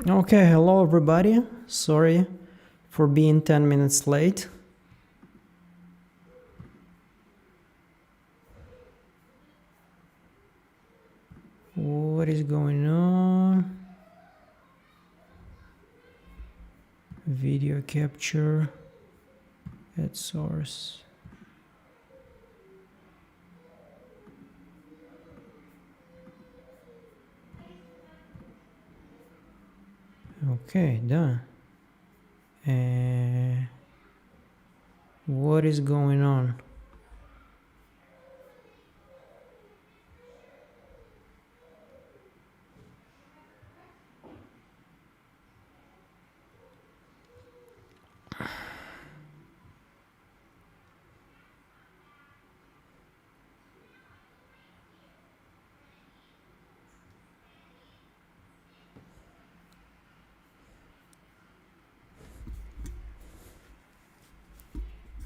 Okay, hello everybody. Sorry for being 10 minutes late. What is going on? Video capture at source. Okay, done. What is going on?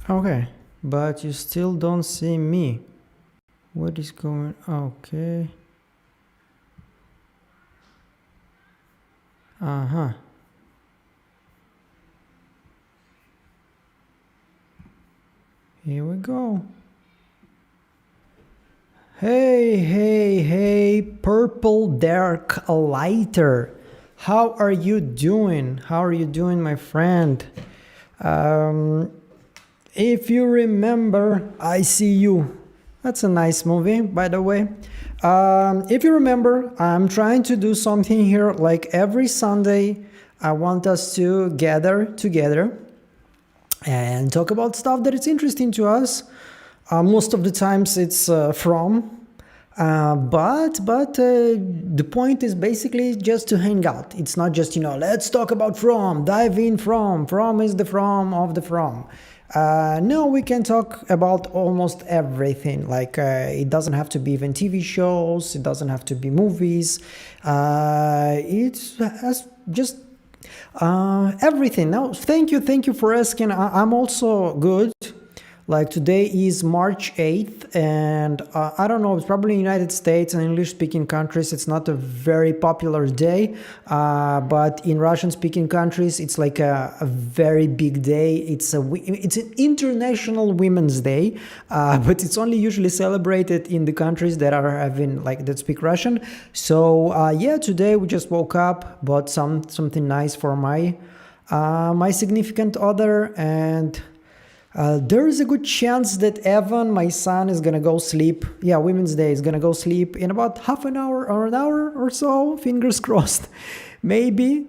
Okay, but you still don't see me. What is going on? Okay. Uh-huh. Here we go. Hey, purple dark lighter. How are you doing? How are you doing, my friend? If you remember, I See You. That's a nice movie, by the way. If you remember, I'm trying to do something here like every Sunday. I want us to gather together and talk about stuff that is interesting to us. Most of the times it's but the point is basically just to hang out. It's not just, let's talk about dive in from is the from of the from. No, we can talk about almost everything. Like it doesn't have to be even TV shows. It doesn't have to be movies. It's just everything. Now, thank you for asking. I'm also good. Like today is March 8th, and I don't know, it's probably in the United States and English-speaking countries, it's not a very popular day, but in Russian-speaking countries, it's like a very big day. It's an International Women's Day, but it's only usually celebrated in the countries that are having, like, that speak Russian. So yeah, today we just woke up, bought something nice for my significant other, and there is a good chance that Evan, my son, is gonna go sleep. Yeah, Women's Day is gonna go sleep in about half an hour or an hour or so. Fingers crossed. Maybe.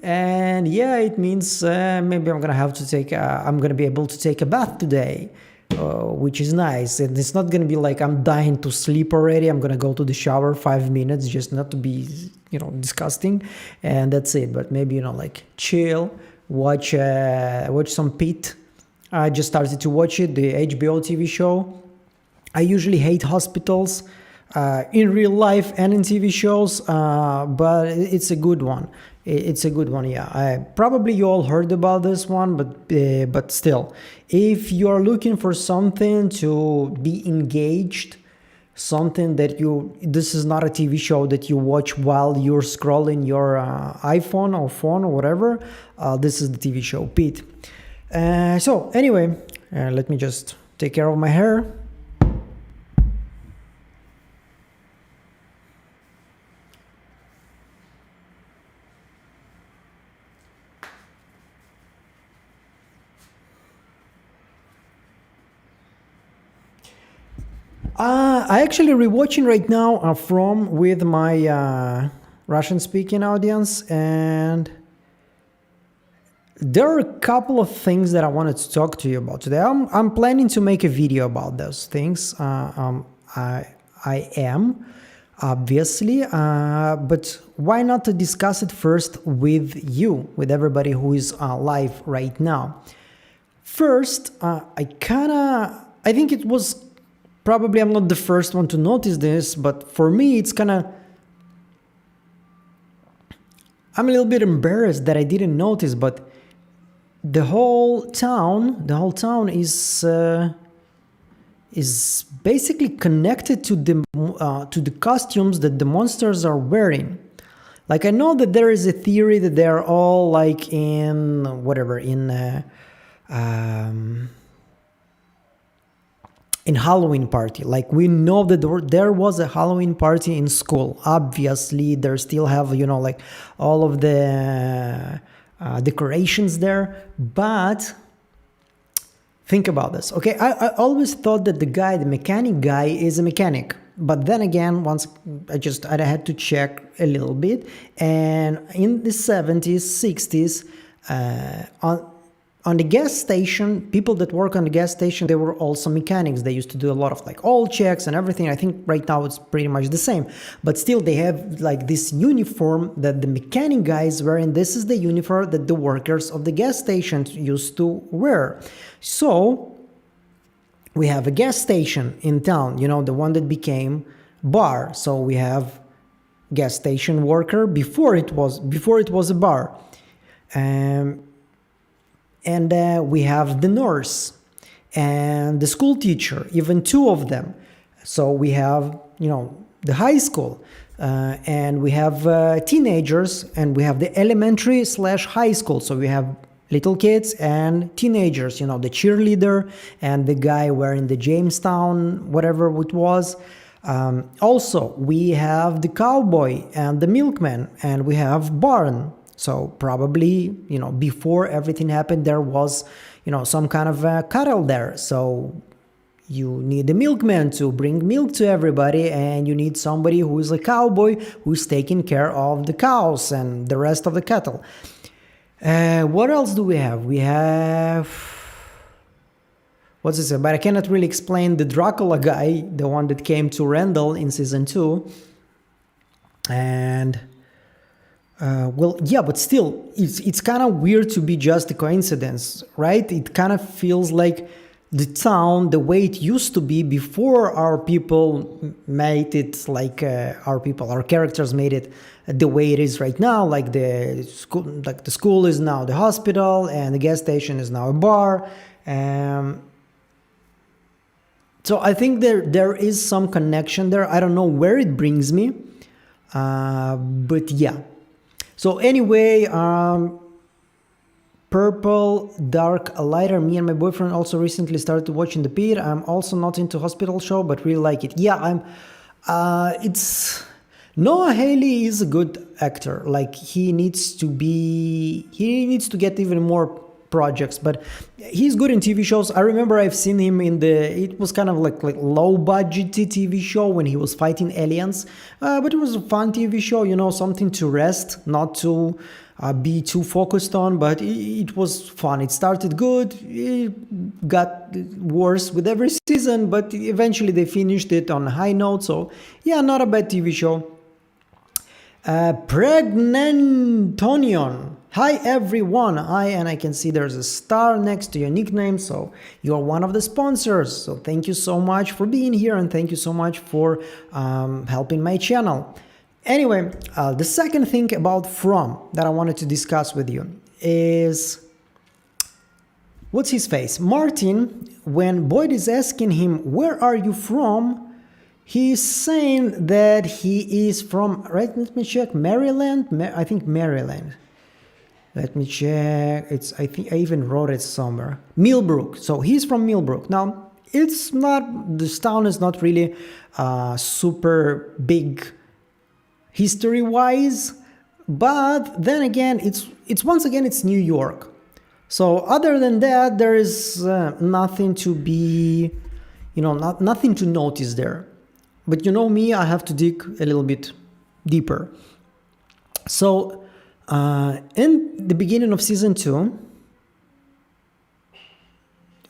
And yeah, it means maybe I'm gonna be able to take a bath today, which is nice. And it's not gonna be like I'm dying to sleep already. I'm gonna go to the shower 5 minutes, just not to be, disgusting, and that's it. But maybe like chill. Watch some Pete. I just started to watch it, the HBO TV show. I usually hate hospitals in real life and in TV shows, but it's a good one. It's a good one, yeah. Probably you all heard about this one, but still, if you're looking for something to be engaged, something that this is not a TV show that you watch while you're scrolling your iPhone or phone or whatever. This is the TV show, Pete. So anyway, let me just take care of my hair. I actually rewatching right now from with my Russian-speaking audience, and there are a couple of things that I wanted to talk to you about today. I'm planning to make a video about those things. I am, obviously, but why not to discuss it first with you, with everybody who is live right now? First, I think it was probably I'm not the first one to notice this, but for me, I'm a little bit embarrassed that I didn't notice, but the whole town is basically connected to the costumes that the monsters are wearing. Like, I know that there is a theory that they're all like in whatever, um, in Halloween party. Like, we know that there was a Halloween party in school. Obviously, they still have, like all of the decorations there. But think about this. Okay, I always thought that the mechanic guy is a mechanic. But then again, once I had to check a little bit. And in the 70s, 60s, on the gas station, people that work on the gas station, they were also mechanics. They used to do a lot of like oil checks and everything. I think right now it's pretty much the same, but still they have like this uniform that the mechanic guys wear, and this is the uniform that the workers of the gas stations used to wear. So we have a gas station in town, the one that became bar. So we have gas station worker before it was a bar. And we have the nurse and the school teacher, even two of them. So we have, the high school, and we have teenagers, and we have the elementary/high school. So we have little kids and teenagers, the cheerleader and the guy wearing the Jamestown, whatever it was. Also, we have the cowboy and the milkman, and we have barn. So probably, before everything happened, there was, some kind of cattle there. So you need the milkman to bring milk to everybody, and you need somebody who is a cowboy who's taking care of the cows and the rest of the cattle. What else do we have? We have... what's it? But I cannot really explain the Dracula guy, the one that came to Randall in season 2. And... well, yeah, but still, it's kind of weird to be just a coincidence, right? It kind of feels like the town, the way it used to be before our people made it, like our characters made it the way it is right now. Like the school is now the hospital, and the gas station is now a bar. So I think there is some connection there. I don't know where it brings me, but yeah. So anyway, purple, dark, lighter. Me and my boyfriend also recently started watching The Pier. I'm also not into hospital show, but really like it. Yeah, it's... Noah Haley is a good actor. Like, he needs to get even more projects, but he's good in TV shows. I remember I've seen him it was kind of like low budget TV show when he was fighting aliens, but it was a fun TV show, something to rest, not to be too focused on, but it was fun. It started good, it got worse with every season, but eventually they finished it on a high note. So yeah, not a bad TV show. Pregnantonion. Hi everyone. Hi, and I can see there's a star next to your nickname, so you're one of the sponsors. So thank you so much for being here, and thank you so much for helping my channel. Anyway, the second thing about From that I wanted to discuss with you is... what's his face? Martin, when Boyd is asking him, where are you from? He's saying that he is from, right, let me check, Maryland? I think Maryland. Let me check. I think I even wrote it somewhere. Millbrook. So he's from Millbrook. Now, this town is not really super big history-wise, but then again, it's once again, it's New York. So other than that, there is nothing to be, nothing to notice there. But me, I have to dig a little bit deeper. So in the beginning of season 2,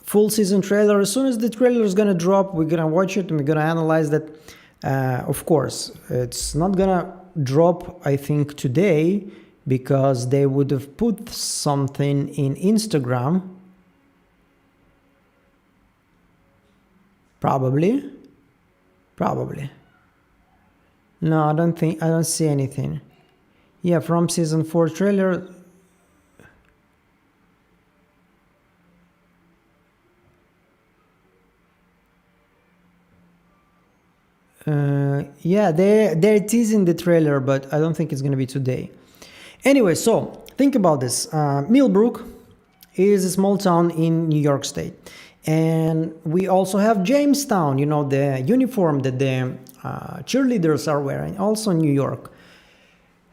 full season trailer, as soon as the trailer is gonna drop, we're gonna watch it and we're gonna analyze that. Of course, it's not gonna drop, I think, today, because they would have put something in Instagram. Probably. No, I don't see anything. Yeah, From season 4 trailer. Yeah, they're teasing the trailer, but I don't think it's gonna be today. Anyway, so think about this. Millbrook is a small town in New York State, and we also have Jamestown. You know, the uniform that the cheerleaders are wearing, also in New York.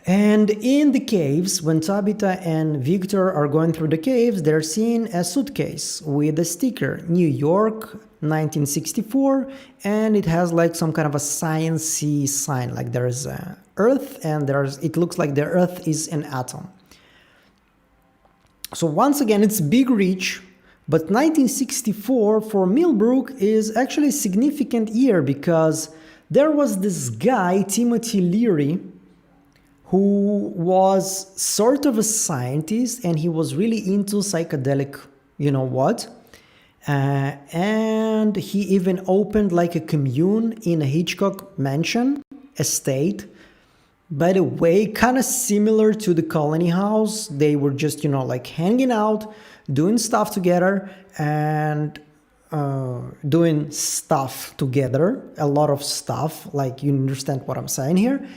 And in the caves, when Tabitha and Victor are going through the caves, they're seeing a suitcase with a sticker, New York 1964, and it has like some kind of a sciencey sign, like there's Earth, and it looks like the Earth is an atom. So once again, it's big reach, but 1964 for Millbrook is actually a significant year because there was this guy, Timothy Leary, who was sort of a scientist, and he was really into psychedelic, you know what? And he even opened like a commune in a Hitchcock mansion estate. By the way, kind of similar to the Colony House. They were just, you know, like hanging out, doing stuff together, and doing stuff together. A lot of stuff, like, you understand what I'm saying here.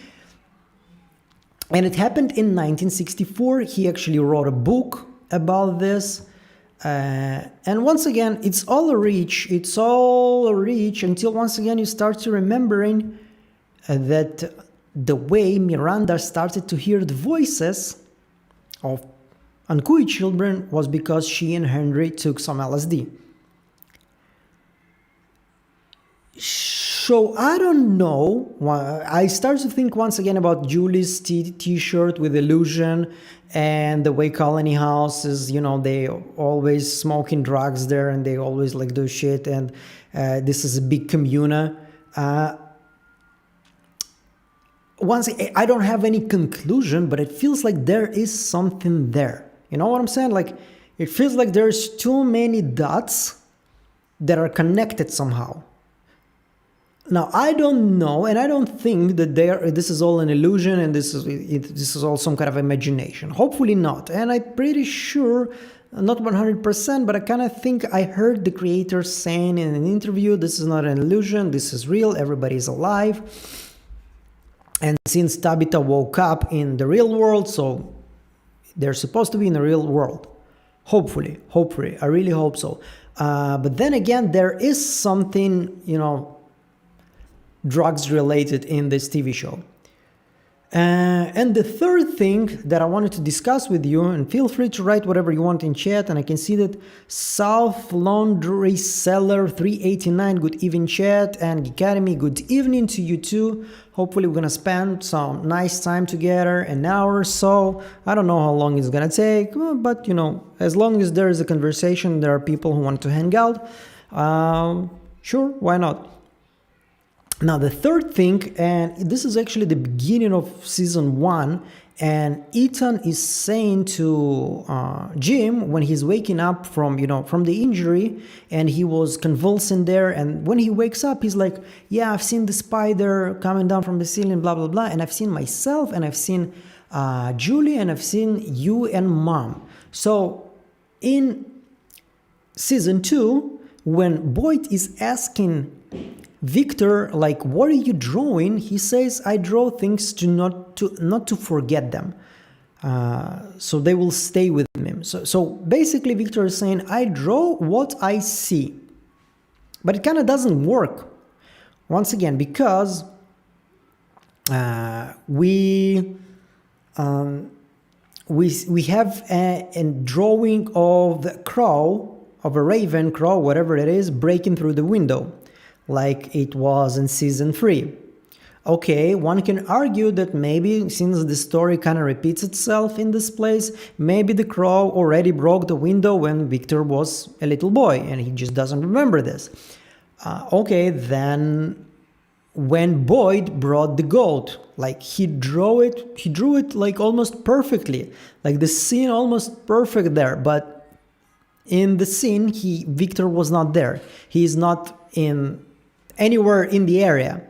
And it happened in 1964. He actually wrote a book about this. And once again, it's all a reach until once again you start to remembering that the way Miranda started to hear the voices of Ankui children was because she and Henry took some LSD. So I don't know. I start to think once again about Julie's t-shirt with illusion, and the way Colony House is, you know, they always smoking drugs there, and they always like do shit, and this is a big communa. I don't have any conclusion, but it feels like there is something there. You know what I'm saying? Like, it feels like there's too many dots that are connected somehow. Now, I don't know, and I don't think that this is all an illusion, and this is all some kind of imagination. Hopefully not. And I'm pretty sure, not 100%, but I kind of think I heard the creator saying in an interview, this is not an illusion, this is real, everybody is alive. And since Tabitha woke up in the real world, so they're supposed to be in the real world. Hopefully, I really hope so. But then again, there is something, you know, drugs related in this TV show. And the third thing that I wanted to discuss with you, and feel free to write whatever you want in chat, and I can see that South Laundry Seller 389, good evening chat, and Geekademy, good evening to you too. Hopefully we're gonna spend some nice time together, an hour or so. I don't know how long it's gonna take, but you know, as long as there is a conversation, there are people who want to hang out, sure, why not? Now, the third thing, and this is actually the beginning of season 1, and Ethan is saying to Jim when he's waking up from, you know, from the injury, and he was convulsing there, and when he wakes up, he's like, yeah, I've seen the spider coming down from the ceiling, blah, blah, blah, and I've seen myself, and I've seen Julie, and I've seen you and Mom. So, in season 2, when Boyd is asking Victor, like, what are you drawing? He says, I draw things not to forget them. So they will stay with him. So basically Victor is saying, I draw what I see. But it kind of doesn't work. Once again, because we have a drawing of the crow, of a raven crow, whatever it is, breaking through the window, like it was in season 3. Okay, one can argue that maybe since the story kind of repeats itself in this place, maybe the crow already broke the window when Victor was a little boy and he just doesn't remember this. Okay, then when Boyd brought the goat, like he drew it like almost perfectly, like the scene almost perfect there, but in the scene Victor was not there. He is not anywhere in the area.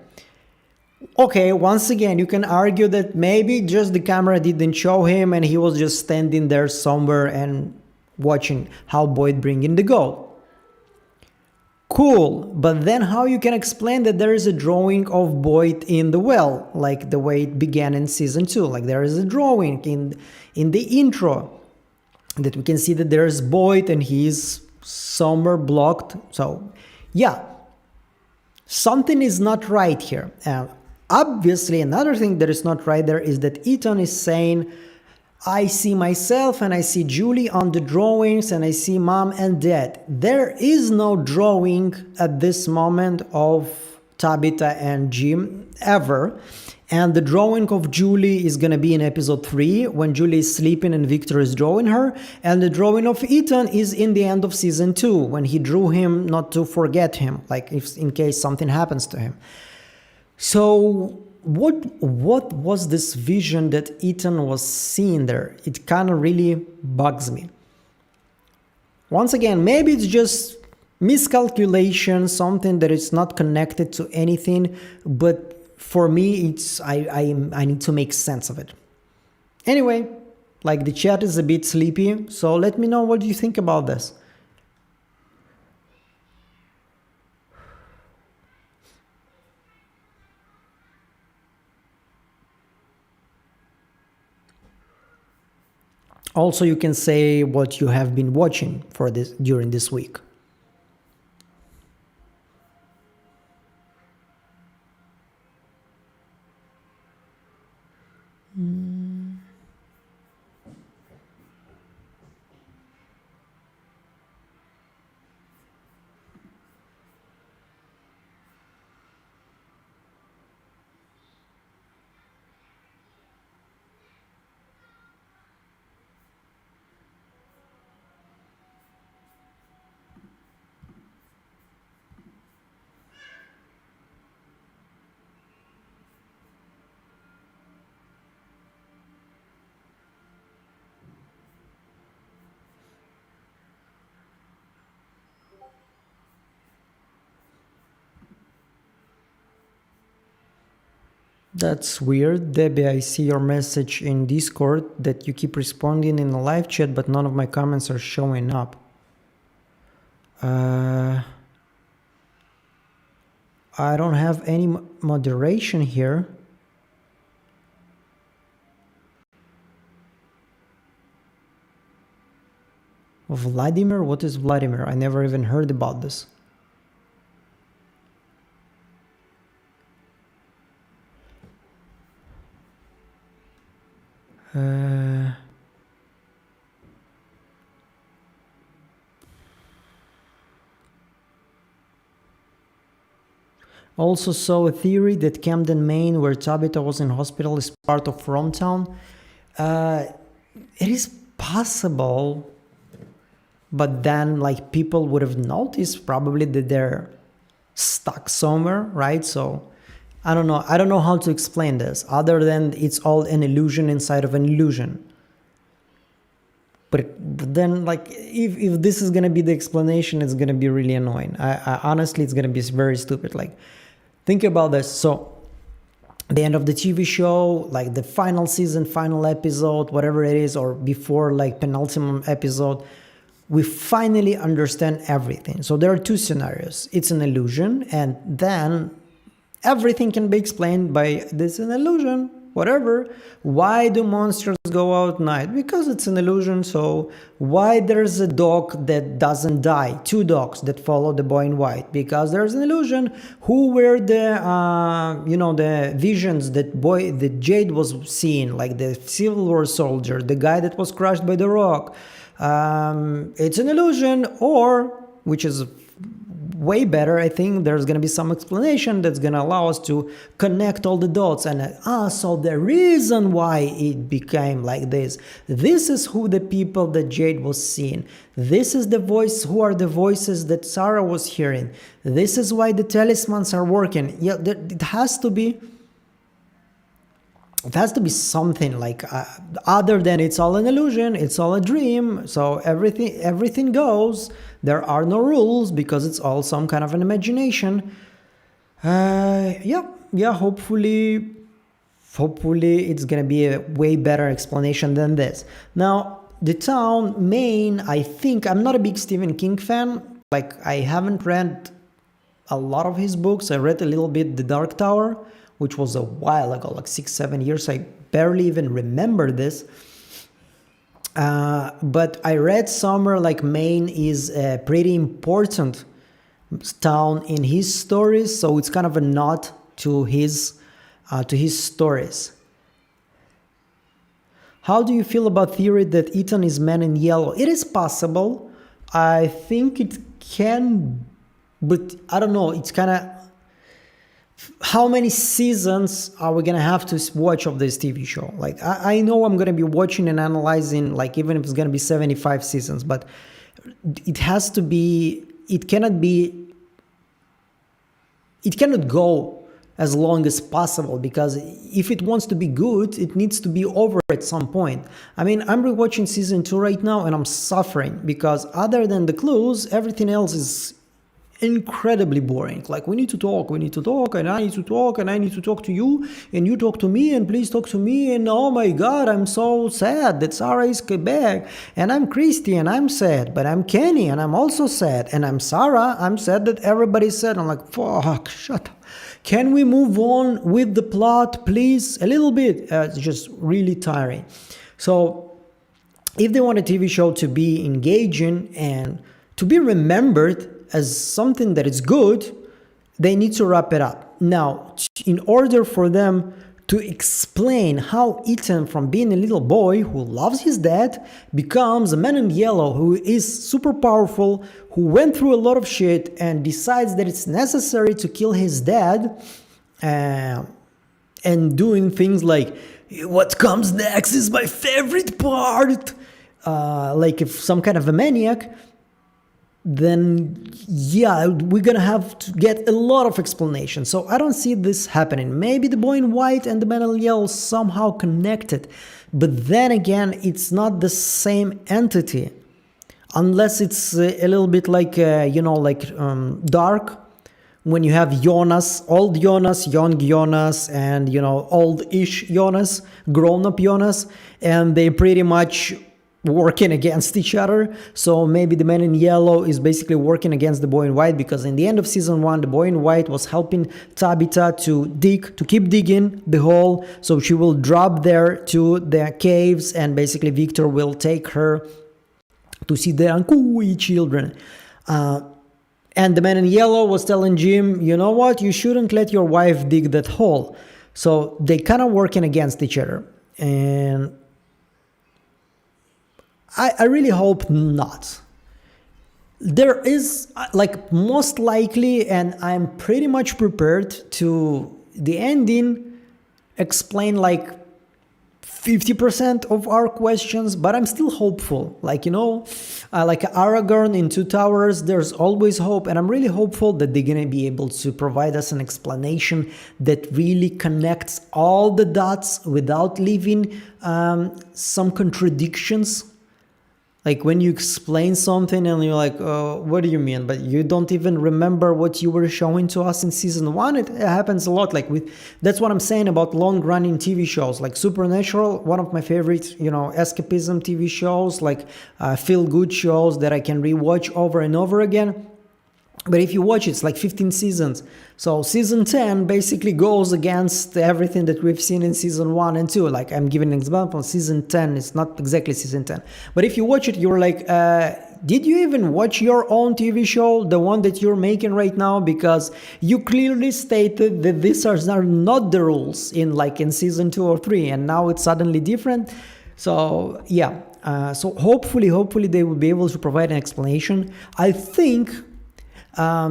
Okay, once again, you can argue that maybe just the camera didn't show him and he was just standing there somewhere and watching how Boyd bring in the goal. Cool, but then how you can explain that there is a drawing of Boyd in the well, like the way it began in season 2? Like there is a drawing in the intro that we can see that there's Boyd and he's somewhere blocked. So yeah, something is not right here. And obviously another thing that is not right there is that Ethan is saying, I see myself and I see Julie on the drawings and I see mom and dad. There is no drawing at this moment of Tabitha and Jim ever. And the drawing of Julie is going to be in episode 3 when Julie is sleeping and Victor is drawing her. And the drawing of Ethan is in the end of season 2 when he drew him not to forget him, like if in case something happens to him. So what was this vision that Ethan was seeing there? It kind of really bugs me. Once again, maybe it's just miscalculation, something that is not connected to anything, but for me, it's I need to make sense of it. Anyway, like the chat is a bit sleepy, so let me know what you think about this. Also, you can say what you have been watching for this during this week. That's weird. Debbie, I see your message in Discord that you keep responding in the live chat, but none of my comments are showing up. I don't have any moderation here. Vladimir? What is Vladimir? I never even heard about this. Also saw a theory that Camden, Maine, where Tabitha was in hospital, is part of Fromtown. It is possible, but then like people would have noticed probably that they're stuck somewhere, right? So I don't know how to explain this other than it's all an illusion inside of an illusion. But then like if this is gonna be the explanation, it's gonna be really annoying. I honestly, it's gonna be very stupid. Like think about this. So the end of the TV show, like the final season, final episode, whatever it is, or before like penultimate episode, we finally understand everything. So there are two scenarios. It's an illusion, and then everything can be explained by this is an illusion, whatever. Why do monsters go out at night? Because it's an illusion. So why there's a dog that doesn't die? Two dogs that follow the boy in white? Because there's an illusion. Who were the the visions that Jade was seeing, like the Civil War soldier, the guy that was crushed by the rock? It's an illusion, or which is way better, I think there's going to be some explanation that's going to allow us to connect all the dots and so the reason why it became like this is who the people that Jade was seeing, this is the voice, who are the voices that Sarah was hearing, this is why the talismans are working. Yeah, it has to be something like other than it's all an illusion, it's all a dream, so everything goes. There are no rules because it's all some kind of an imagination. Hopefully it's gonna be a way better explanation than this. Now the town, Maine, I think I'm not a big Stephen King fan. Like I haven't read a lot of his books. I read a little bit The Dark Tower, which was a while ago, like 6-7 years. I barely even remember this. But I read somewhere like Maine is a pretty important town in his stories, so it's kind of a nod to his stories. How do you feel about theory that Ethan is Man in Yellow? It is possible. I think it can, but I don't know. It's kind of, how many seasons are we gonna have to watch of this TV show? Like I know I'm gonna be watching and analyzing, like even if it's gonna be 75 seasons, but it has to be. It cannot go as long as possible, because if it wants to be good, it needs to be over at some point. I mean, I'm rewatching season 2 right now and I'm suffering because other than the clues, everything else is incredibly boring. Like, we need to talk, and I need to talk, and I need to talk to you, and you talk to me, and please talk to me, and oh my god, I'm so sad that Sarah is Quebec, and I'm Christy, and I'm sad, but I'm Kenny, and I'm also sad, and I'm Sarah, I'm sad that everybody's sad. I'm like, fuck, shut up. Can we move on with the plot, please? A little bit. It's just really tiring. So, if they want a TV show to be engaging and to be remembered as something that is good, they need to wrap it up. Now, in order for them to explain how Ethan, from being a little boy who loves his dad, becomes a Man in Yellow who is super powerful, who went through a lot of shit and decides that it's necessary to kill his dad, and doing things like, what comes next is my favorite part, like if some kind of a maniac, then yeah, we're gonna have to get a lot of explanation. So I don't see this happening. Maybe the boy in white and the man in yellow somehow connected, but then again, it's not the same entity, unless it's a little bit like Dark, when you have Jonas, old Jonas, young Jonas, and old-ish Jonas, grown-up Jonas, and they pretty much working against each other. So maybe the man in yellow is basically working against the boy in white, because in the end of season 1, the boy in white was helping Tabitha to keep digging the hole, so she will drop there to the caves, and basically Victor will take her to see the Ankui children. And the man in yellow was telling Jim, you know what, you shouldn't let your wife dig that hole. So they kind of working against each other, and I really hope not. There is, like, most likely, and I'm pretty much prepared to the ending explain like 50% of our questions, but I'm still hopeful. Like Aragorn in Two Towers, there's always hope, and I'm really hopeful that they're gonna be able to provide us an explanation that really connects all the dots without leaving some contradictions. Like when you explain something and you're like, what do you mean? But you don't even remember what you were showing to us in season 1. It happens a lot. That's what I'm saying about long-running TV shows. Like Supernatural, one of my favorite, escapism TV shows, like feel-good shows that I can rewatch over and over again. But if you watch it, it's like 15 seasons. So season 10 basically goes against everything that we've seen in season 1 and 2. Like, I'm giving an example, season 10, it's not exactly season 10. But if you watch it, you're like, did you even watch your own TV show, the one that you're making right now? Because you clearly stated that these are not the rules in season 2 or 3, and now it's suddenly different. So yeah, so hopefully they will be able to provide an explanation. I think, I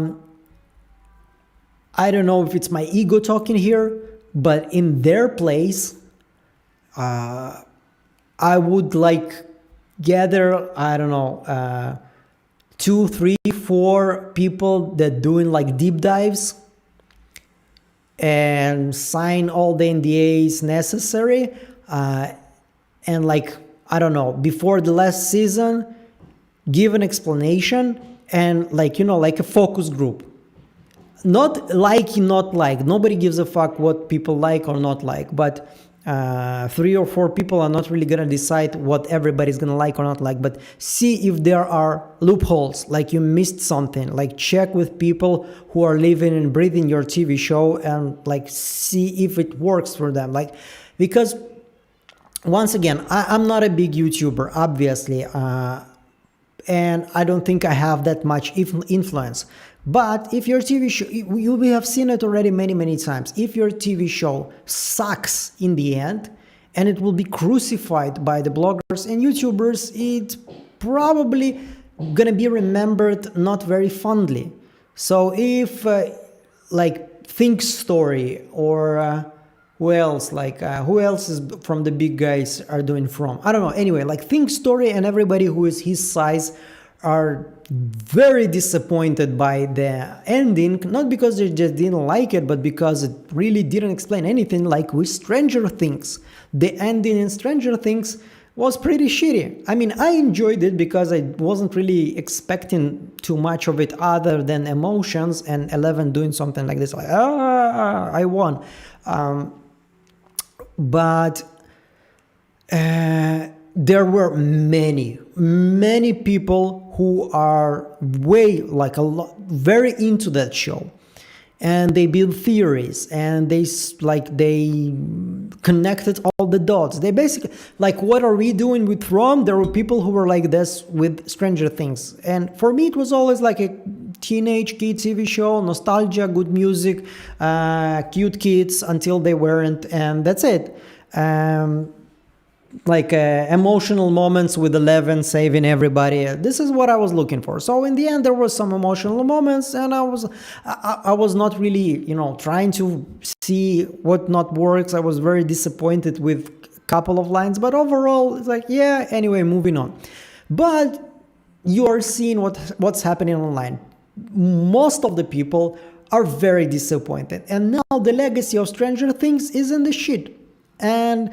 don't know if it's my ego talking here, but in their place, I would gather, I don't know, 2, 3, 4 people that doing deep dives and sign all the NDAs necessary, and I don't know, before the last season, give an explanation, and a focus group. Not like, nobody gives a fuck what people like or not like, but Three or four people are not really gonna decide what everybody's gonna like or not like, but see if there are loopholes, like you missed something, like check with people who are living and breathing your TV show and like see if it works for them. Like, because once again, I'm not a big YouTuber, obviously, and I don't think I have that much influence. But if your TV show, you have seen it already many times, if your TV show sucks in the end, and it will be crucified by the bloggers and YouTubers, it's probably gonna be remembered not very fondly. So if like Think Story or who else is from the big guys are doing From, I don't know, anyway, like Think Story and everybody who is his size are very disappointed by the ending, not because they just didn't like it, but because it really didn't explain anything. Like with Stranger Things, the ending in Stranger Things was pretty shitty. I mean, I enjoyed it because I wasn't really expecting too much of it other than emotions and Eleven doing something like this, like, I won. But there were many people who are very into that show, and they build theories and they connected all the dots. They basically, like, what are we doing with From? There were people who were like this with Stranger Things, and for me it was always like a teenage kid TV show, nostalgia, good music, cute kids until they weren't, and that's it. Emotional moments with Eleven saving everybody. This is what I was looking for. So in the end, there was some emotional moments, and I was not really, trying to see what not works. I was very disappointed with a couple of lines, but overall, it's like, yeah. Anyway, moving on. But you are seeing what's happening online. Most of the people are very disappointed, and now the legacy of Stranger Things is in the shit, and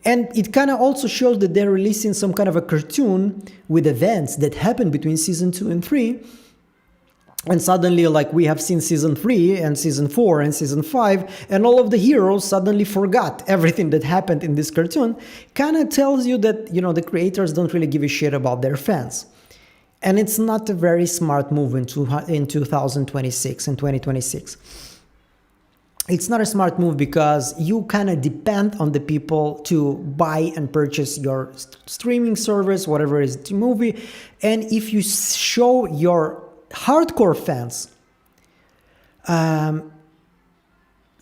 it kind of also shows that they're releasing some kind of a cartoon with events that happened between season 2 and 3. And suddenly, like, we have seen season 3 and season 4 and season 5, and all of the heroes suddenly forgot everything that happened in this cartoon. Kind of tells you that, the creators don't really give a shit about their fans. And it's not a very smart move in 2026 and 2026. It's not a smart move because you kind of depend on the people to buy and purchase your streaming service, whatever is the movie. And if you show your hardcore fans,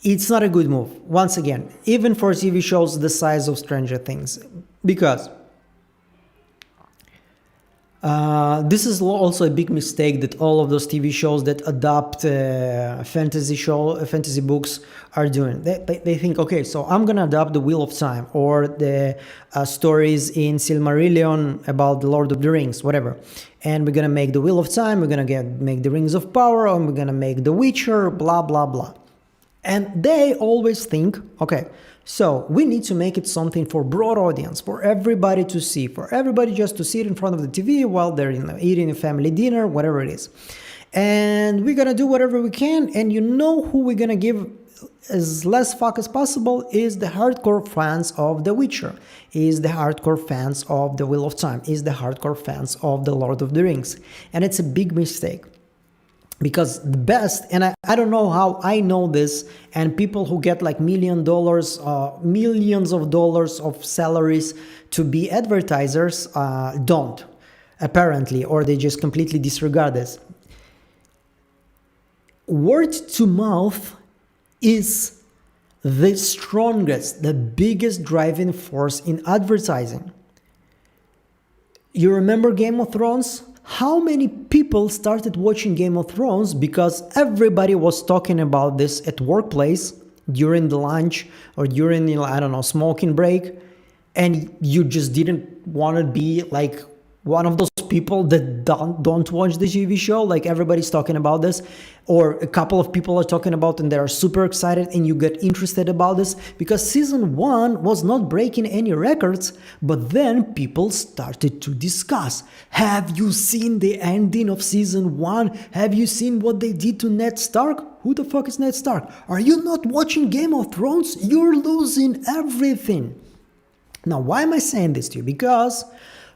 it's not a good move. Once again, even for TV shows the size of Stranger Things, because this is also a big mistake that all of those TV shows that adopt fantasy books are doing. They think, okay, so I'm gonna adopt the Wheel of Time or the stories in Silmarillion about the Lord of the Rings, whatever, and we're gonna make the Wheel of Time. We're gonna make the Rings of Power, and we're gonna make The Witcher, blah blah blah. And they always think, okay, so we need to make it something for broad audience, for everybody to see, for everybody just to sit in front of the TV while they're eating a family dinner, whatever it is. And we're gonna do whatever we can, and who we're gonna give as less fuck as possible is the hardcore fans of The Witcher, is the hardcore fans of The Wheel of Time, is the hardcore fans of The Lord of the Rings. And it's a big mistake. Because the best, and I don't know how I know this, and people who get like millions of dollars of salaries to be advertisers don't, apparently, or they just completely disregard this. Word to mouth is the strongest, the biggest driving force in advertising. You remember Game of Thrones? How many people started watching Game of Thrones because everybody was talking about this at workplace during the lunch or during, smoking break, and you just didn't want to be like one of those people that don't watch the TV show, like everybody's talking about this, or a couple of people are talking about and they're super excited and you get interested about this because season 1 was not breaking any records, but then people started to discuss, have you seen the ending of season 1? Have you seen what they did to Ned Stark? Who the fuck is Ned Stark? Are you not watching Game of Thrones? You're losing everything. Now, why am I saying this to you? Because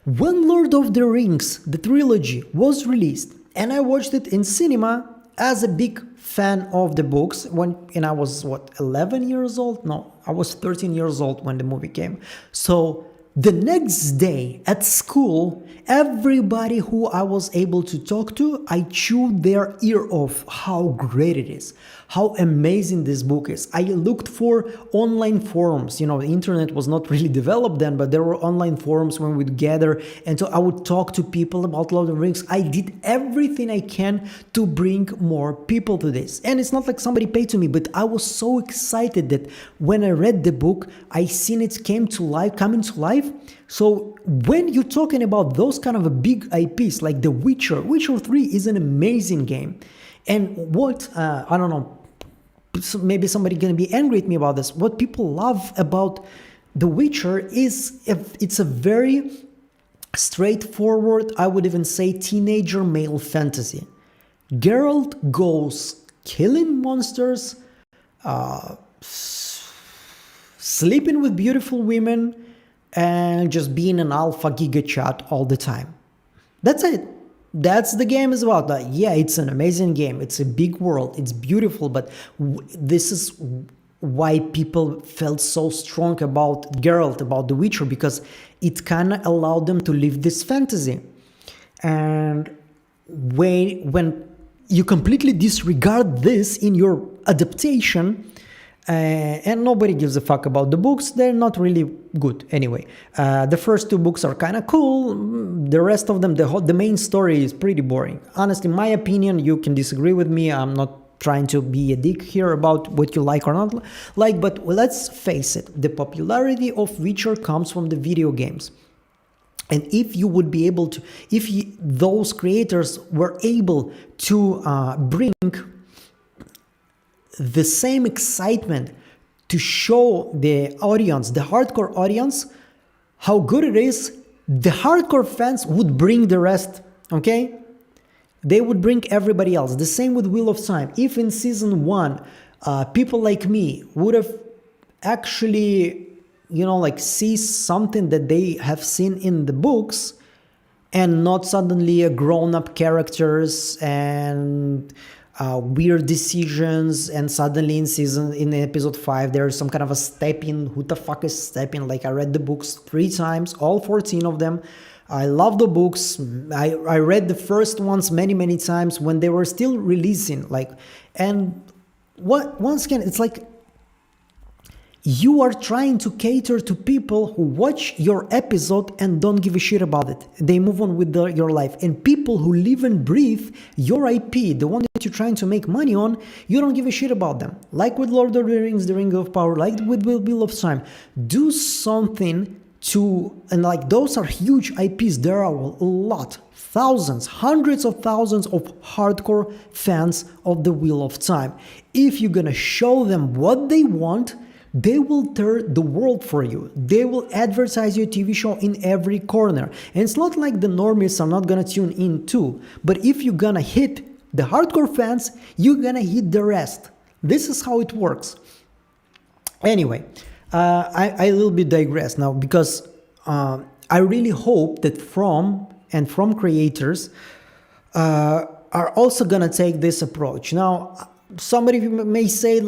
when Lord of the Rings, the trilogy, was released, and I watched it in cinema as a big fan of the books, and I was, 11 years old? No, I was 13 years old when the movie came. So the next day at school, everybody who I was able to talk to, I chewed their ear off how great it is, how amazing this book is. I looked for online forums. The internet was not really developed then, but there were online forums when we'd gather, and so I would talk to people about Lord of the Rings. I did everything I can to bring more people to this. And it's not like somebody paid to me, but I was so excited that when I read the book, I seen it come into life. So when you're talking about those kind of a big IPs like The Witcher 3 is an amazing game. And what, I don't know, maybe somebody gonna be angry at me about this. What people love about The Witcher is it's a very straightforward, I would even say teenager male fantasy. Geralt goes killing monsters, sleeping with beautiful women, and just being an alpha giga chat all the time. That's it. That's the game is about. Yeah, it's an amazing game. It's a big world. It's beautiful, but this is why people felt so strong about Geralt, about The Witcher, because it kind of allowed them to live this fantasy. And when you completely disregard this in your adaptation, and nobody gives a fuck about the books, they're not really good anyway. The first two books are kind of cool. The rest of them, the main story is pretty boring. Honestly, in my opinion, you can disagree with me. I'm not trying to be a dick here about what you like or not like, but let's face it, the popularity of Witcher comes from the video games. And if you would be able to, those creators were able to bring the same excitement to show the audience, the hardcore audience, how good it is, the hardcore fans would bring the rest, okay? They would bring everybody else. The same with Wheel of Time. If in season 1, people like me would have actually, see something that they have seen in the books, and not suddenly a grown-up characters and weird decisions, and suddenly in episode 5 there's some kind of a step in. Who the fuck is stepping? Like, I read the books 3 times, all 14 of them. I love the books. I read the first ones many times when they were still releasing, and once again, it's like you are trying to cater to people who watch your episode and don't give a shit about it. They move on with your life. And people who live and breathe your IP, the one that you're trying to make money on, you don't give a shit about them. Like with Lord of the Rings, The Ring of Power, like with Wheel of Time. Do something and those are huge IPs. There are a lot, thousands, hundreds of thousands of hardcore fans of the Wheel of Time. If you're gonna show them what they want, they will turn the world for you. They will advertise your TV show in every corner. And it's not like the normies are not gonna tune in too. But if you're gonna hit the hardcore fans, you're gonna hit the rest. This is how it works. Anyway, I will be digress now, because I really hope that From creators are also gonna take this approach. Now, somebody may say,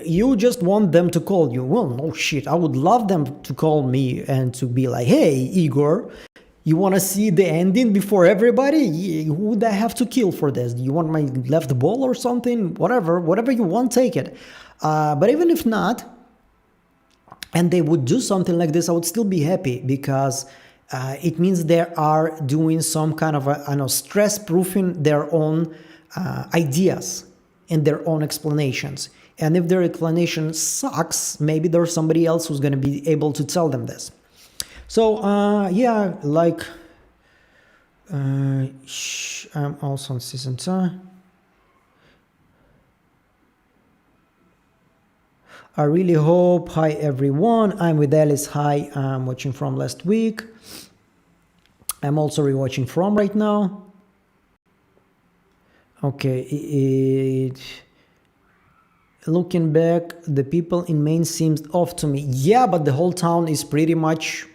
you just want them to call you. Well, no shit. I would love them to call me and to be like, hey, Igor, you want to see the ending before everybody? Who would I have to kill for this? Do you want my left ball or something? Whatever you want, take it. But even if not, and they would do something like this, I would still be happy, because it means they are doing some kind of stress-proofing their own ideas and their own explanations. And if their explanation sucks, maybe there's somebody else who's going to be able to tell them this. So I'm also on season 2. I really hope. Hi everyone, I'm with Alice. Hi, I'm watching From last week. I'm also rewatching From right now. Okay, Looking back, the people in Maine seemed off to me. Yeah, but the whole town is pretty much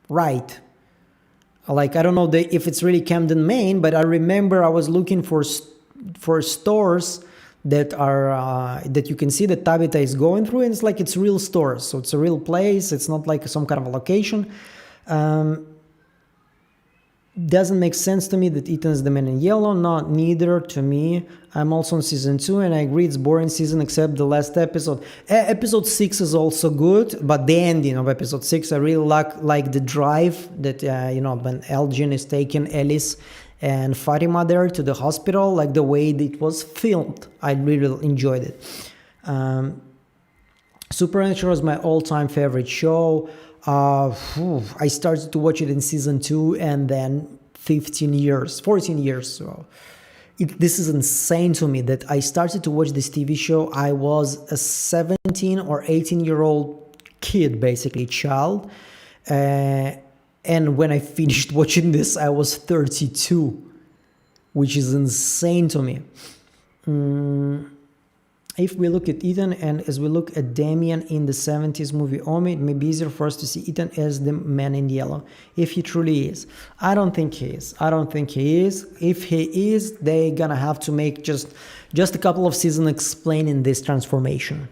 right. Like, I don't know if it's really Camden, Maine, but I remember I was looking for stores that are that you can see that Tabitha is going through, and it's like it's real stores, so it's a real place. It's not like some kind of a location. Doesn't make sense to me that Ethan's the man in yellow. Not neither to me. I'm also on season 2 and I agree it's boring season except the last episode. Episode 6 is also good, but the ending of episode 6 I really like the drive that when Elgin is taking Ellis and Fatima there to the hospital, like the way it was filmed. I really enjoyed it. Supernatural is my all-time favorite show. I started to watch it in season 2 and then 14 years. So this is insane to me that I started to watch this TV show. I was a 17 or 18-year-old kid, basically child. And when I finished watching this, I was 32, which is insane to me. If we look at Ethan and as we look at Damien in the 70s movie Omi, it may be easier for us to see Ethan as the man in yellow, if he truly is. I don't think he is. If he is, they're gonna have to make just a couple of seasons explaining this transformation.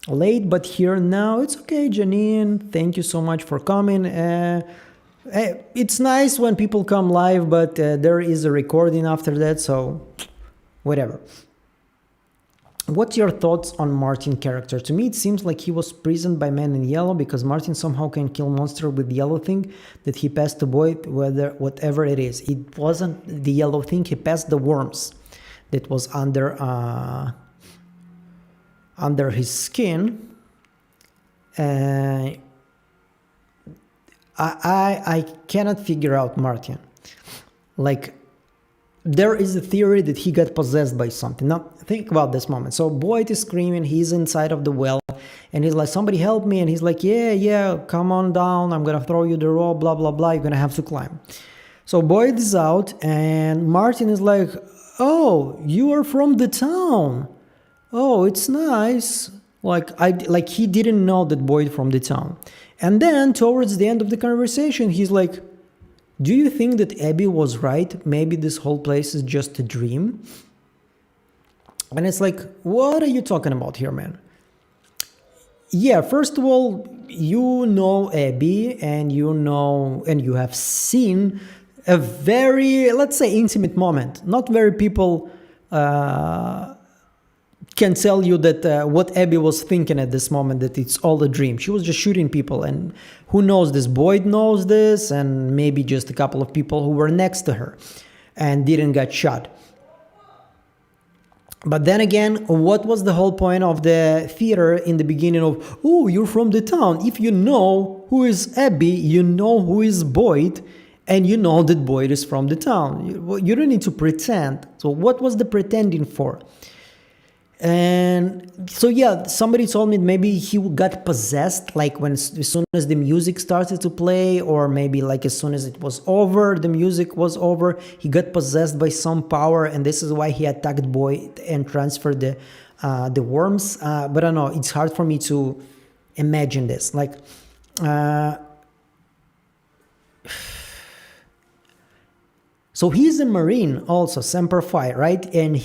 Late, but here now. It's okay, Janine. Thank you so much for coming. It's nice when people come live, but there is a recording after that, so whatever. What's your thoughts on Martin character? To me, it seems like he was prisoned by Man in Yellow because Martin somehow can kill monster with the yellow thing that he passed to Boyd, whatever it is. It wasn't the yellow thing, he passed the worms that was under his skin. I cannot figure out Martin. Like, there is a theory that he got possessed by something. Now, think about this moment. So Boyd is screaming, he's inside of the well, and he's like, somebody help me. And he's like, yeah, come on down. I'm going to throw you the rope, blah, blah, blah. You're going to have to climb. So Boyd is out, and Martin is like, oh, you are from the town. Oh, it's nice. Like he didn't know that Boyd from the town. And then towards the end of the conversation, he's like, do you think that Abby was right? Maybe this whole place is just a dream? And it's like, what are you talking about here, man? Yeah, first of all, you know Abby and you have seen a very, let's say, intimate moment. Not very people can tell you that what Abby was thinking at this moment, that it's all a dream. She was just shooting people, and who knows this? Boyd knows this, and maybe just a couple of people who were next to her and didn't get shot. But then again, what was the whole point of the theater in the beginning of, oh, you're from the town? If you know who is Abby, you know who is Boyd, and you know that Boyd is from the town. You don't need to pretend. So what was the pretending for? And so yeah, somebody told me maybe he got possessed, like as soon as the music started to play, or maybe like as soon as it was over, the music was over, he got possessed by some power, and this is why he attacked Boyd and transferred the worms. But I don't know, it's hard for me to imagine this. Like, so he's a Marine also, Semper Fi, right? And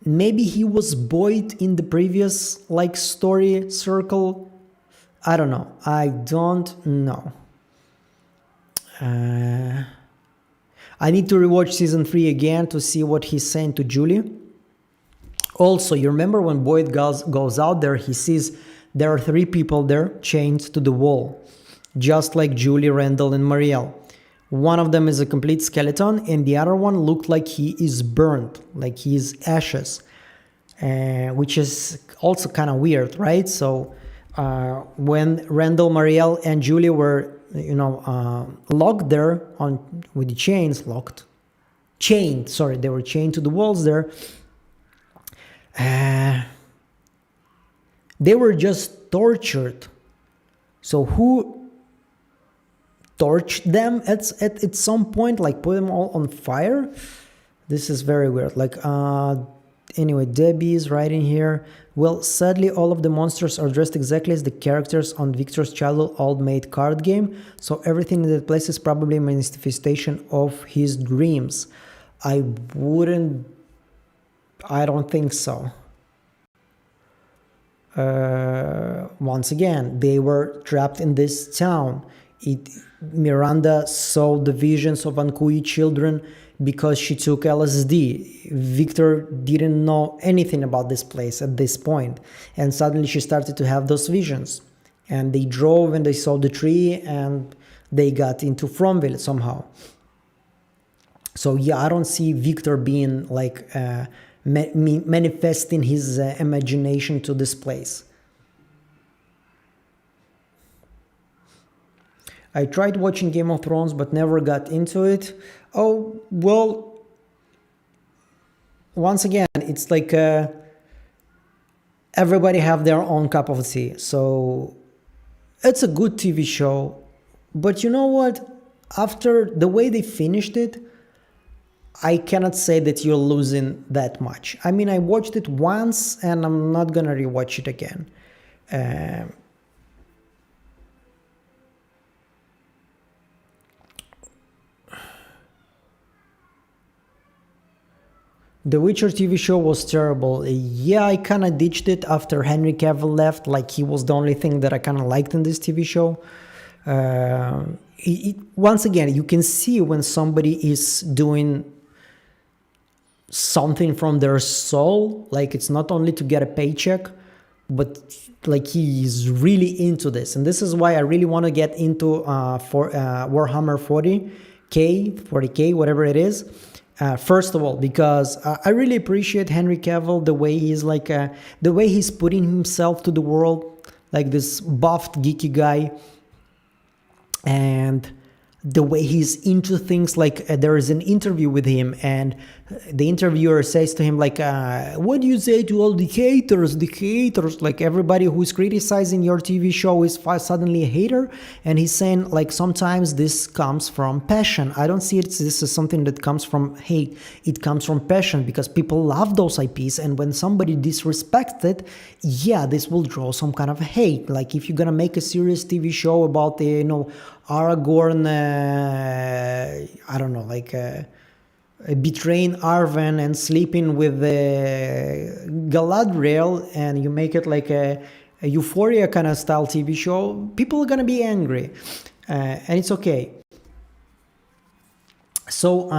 maybe he was Boyd in the previous story circle. I don't know. I don't know. I need to rewatch season 3 again to see what he's saying to Julie. Also, you remember when Boyd goes out there, he sees there are 3 people there chained to the wall, just like Julie, Randall, and Marielle. One of them is a complete skeleton, and the other one looked like he is burnt, like he is ashes, which is also kind of weird, right? So when Randall, Marielle, and Julie were, locked there with the chains, they were chained to the walls there. They were just tortured. So who torched them at some point, like put them all on fire? This is very weird. Like, anyway, Debbie is writing here. Well, sadly, all of the monsters are dressed exactly as the characters on Victor's childhood old-made card game, so everything in that place is probably a manifestation of his dreams. I don't think so. Once again, they were trapped in this town. Miranda saw the visions of Ankui children because she took LSD. Victor didn't know anything about this place at this point, and suddenly she started to have those visions. And they drove and they saw the tree and they got into Fromville somehow. So yeah, I don't see Victor being like manifesting his imagination to this place. I tried watching Game of Thrones but never got into it. Oh, well, once again, it's like everybody have their own cup of tea. So it's a good TV show. But you know what? After the way they finished it, I cannot say that you're losing that much. I mean, I watched it once and I'm not gonna rewatch it again. The Witcher TV show was terrible. Yeah, I kind of ditched it after Henry Cavill left. Like, he was the only thing that I kind of liked in this TV show. Once again, you can see when somebody is doing something from their soul. Like, it's not only to get a paycheck, but like he is really into this. And this is why I really want to get into Warhammer 40K, whatever it is. First of all, because I really appreciate Henry Cavill, the way he's like, the way he's putting himself to the world, like this buffed, geeky guy, and the way he's into things. Like, there is an interview with him, and the interviewer says to him, like, what do you say to all the haters? Like, everybody who's criticizing your TV show is suddenly a hater. And he's saying, like, sometimes this comes from passion. I don't see it, this is something that comes from hate. It comes from passion, because people love those IPs, and when somebody disrespects it, yeah, this will draw some kind of hate. Like, if you're gonna make a serious TV show about the, Aragorn, I don't know, like betraying Arwen and sleeping with Galadriel, and you make it like a Euphoria kind of style TV show, people are gonna be angry, and it's okay. So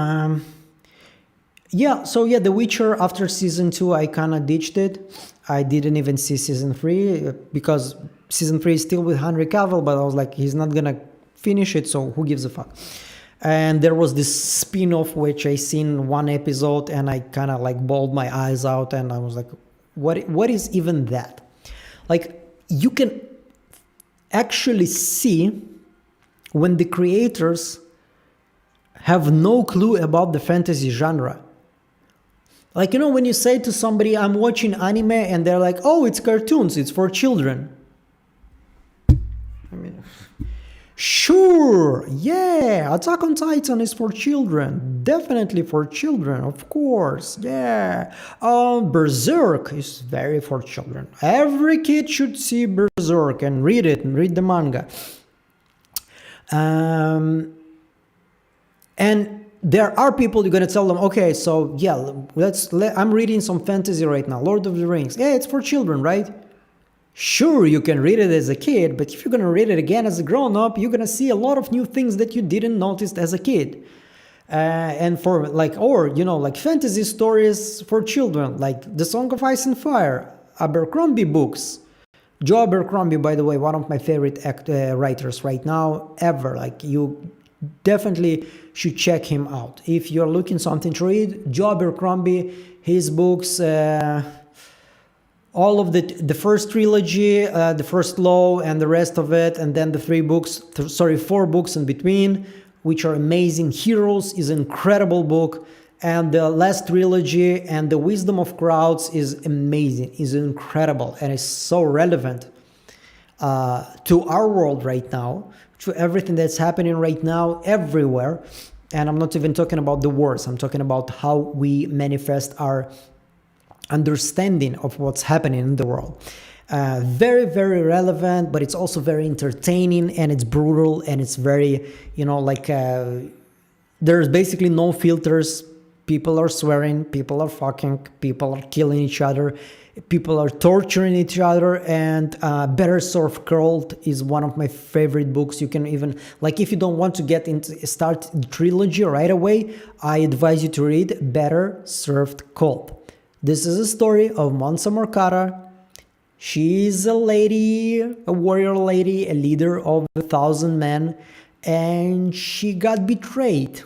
The Witcher, after season 2, I kind of ditched it. I didn't even see season 3 because season 3 is still with Henry Cavill, but I was like, he's not gonna finish it, so who gives a fuck. And there was this spin-off which I seen one episode and I kind of like bawled my eyes out, and I was like, what is even that? Like, you can actually see when the creators have no clue about the fantasy genre. Like, when you say to somebody, I'm watching anime, and they're like, oh, it's cartoons, it's for children. I mean, sure, yeah, Attack on Titan is for children, definitely for children, of course, yeah. Berserk is very for children. Every kid should see Berserk and read it, and read the manga. And there are people, you're gonna tell them, okay, so yeah, I'm reading some fantasy right now, Lord of the Rings. Yeah, it's for children, right? Sure, you can read it as a kid, but if you're gonna read it again as a grown-up, you're gonna see a lot of new things that you didn't notice as a kid. And for like, or like fantasy stories for children, like The Song of Ice and Fire, Abercrombie books. Joe Abercrombie, by the way, one of my favorite writers right now ever. Like, you definitely should check him out if you're looking something to read. Joe Abercrombie, his books, all of the first trilogy, the first Law, and the rest of it, and then the 4 books in between, which are amazing. Heroes is an incredible book, and the last trilogy and The Wisdom of Crowds is amazing, is incredible, and is so relevant to our world right now, to everything that's happening right now everywhere. And I'm not even talking about the wars. I'm talking about how we manifest our understanding of what's happening in the world. Very, very relevant, but it's also very entertaining, and it's brutal, and it's very, there's basically no filters. People are swearing, people are fucking, people are killing each other, people are torturing each other, and Better Served Cold is one of my favorite books. You can even, if you don't want to start the trilogy right away, I advise you to read Better Served Cold. This is a story of Mansa Morkata. She's a lady, a warrior lady, a leader of 1,000 men, and she got betrayed.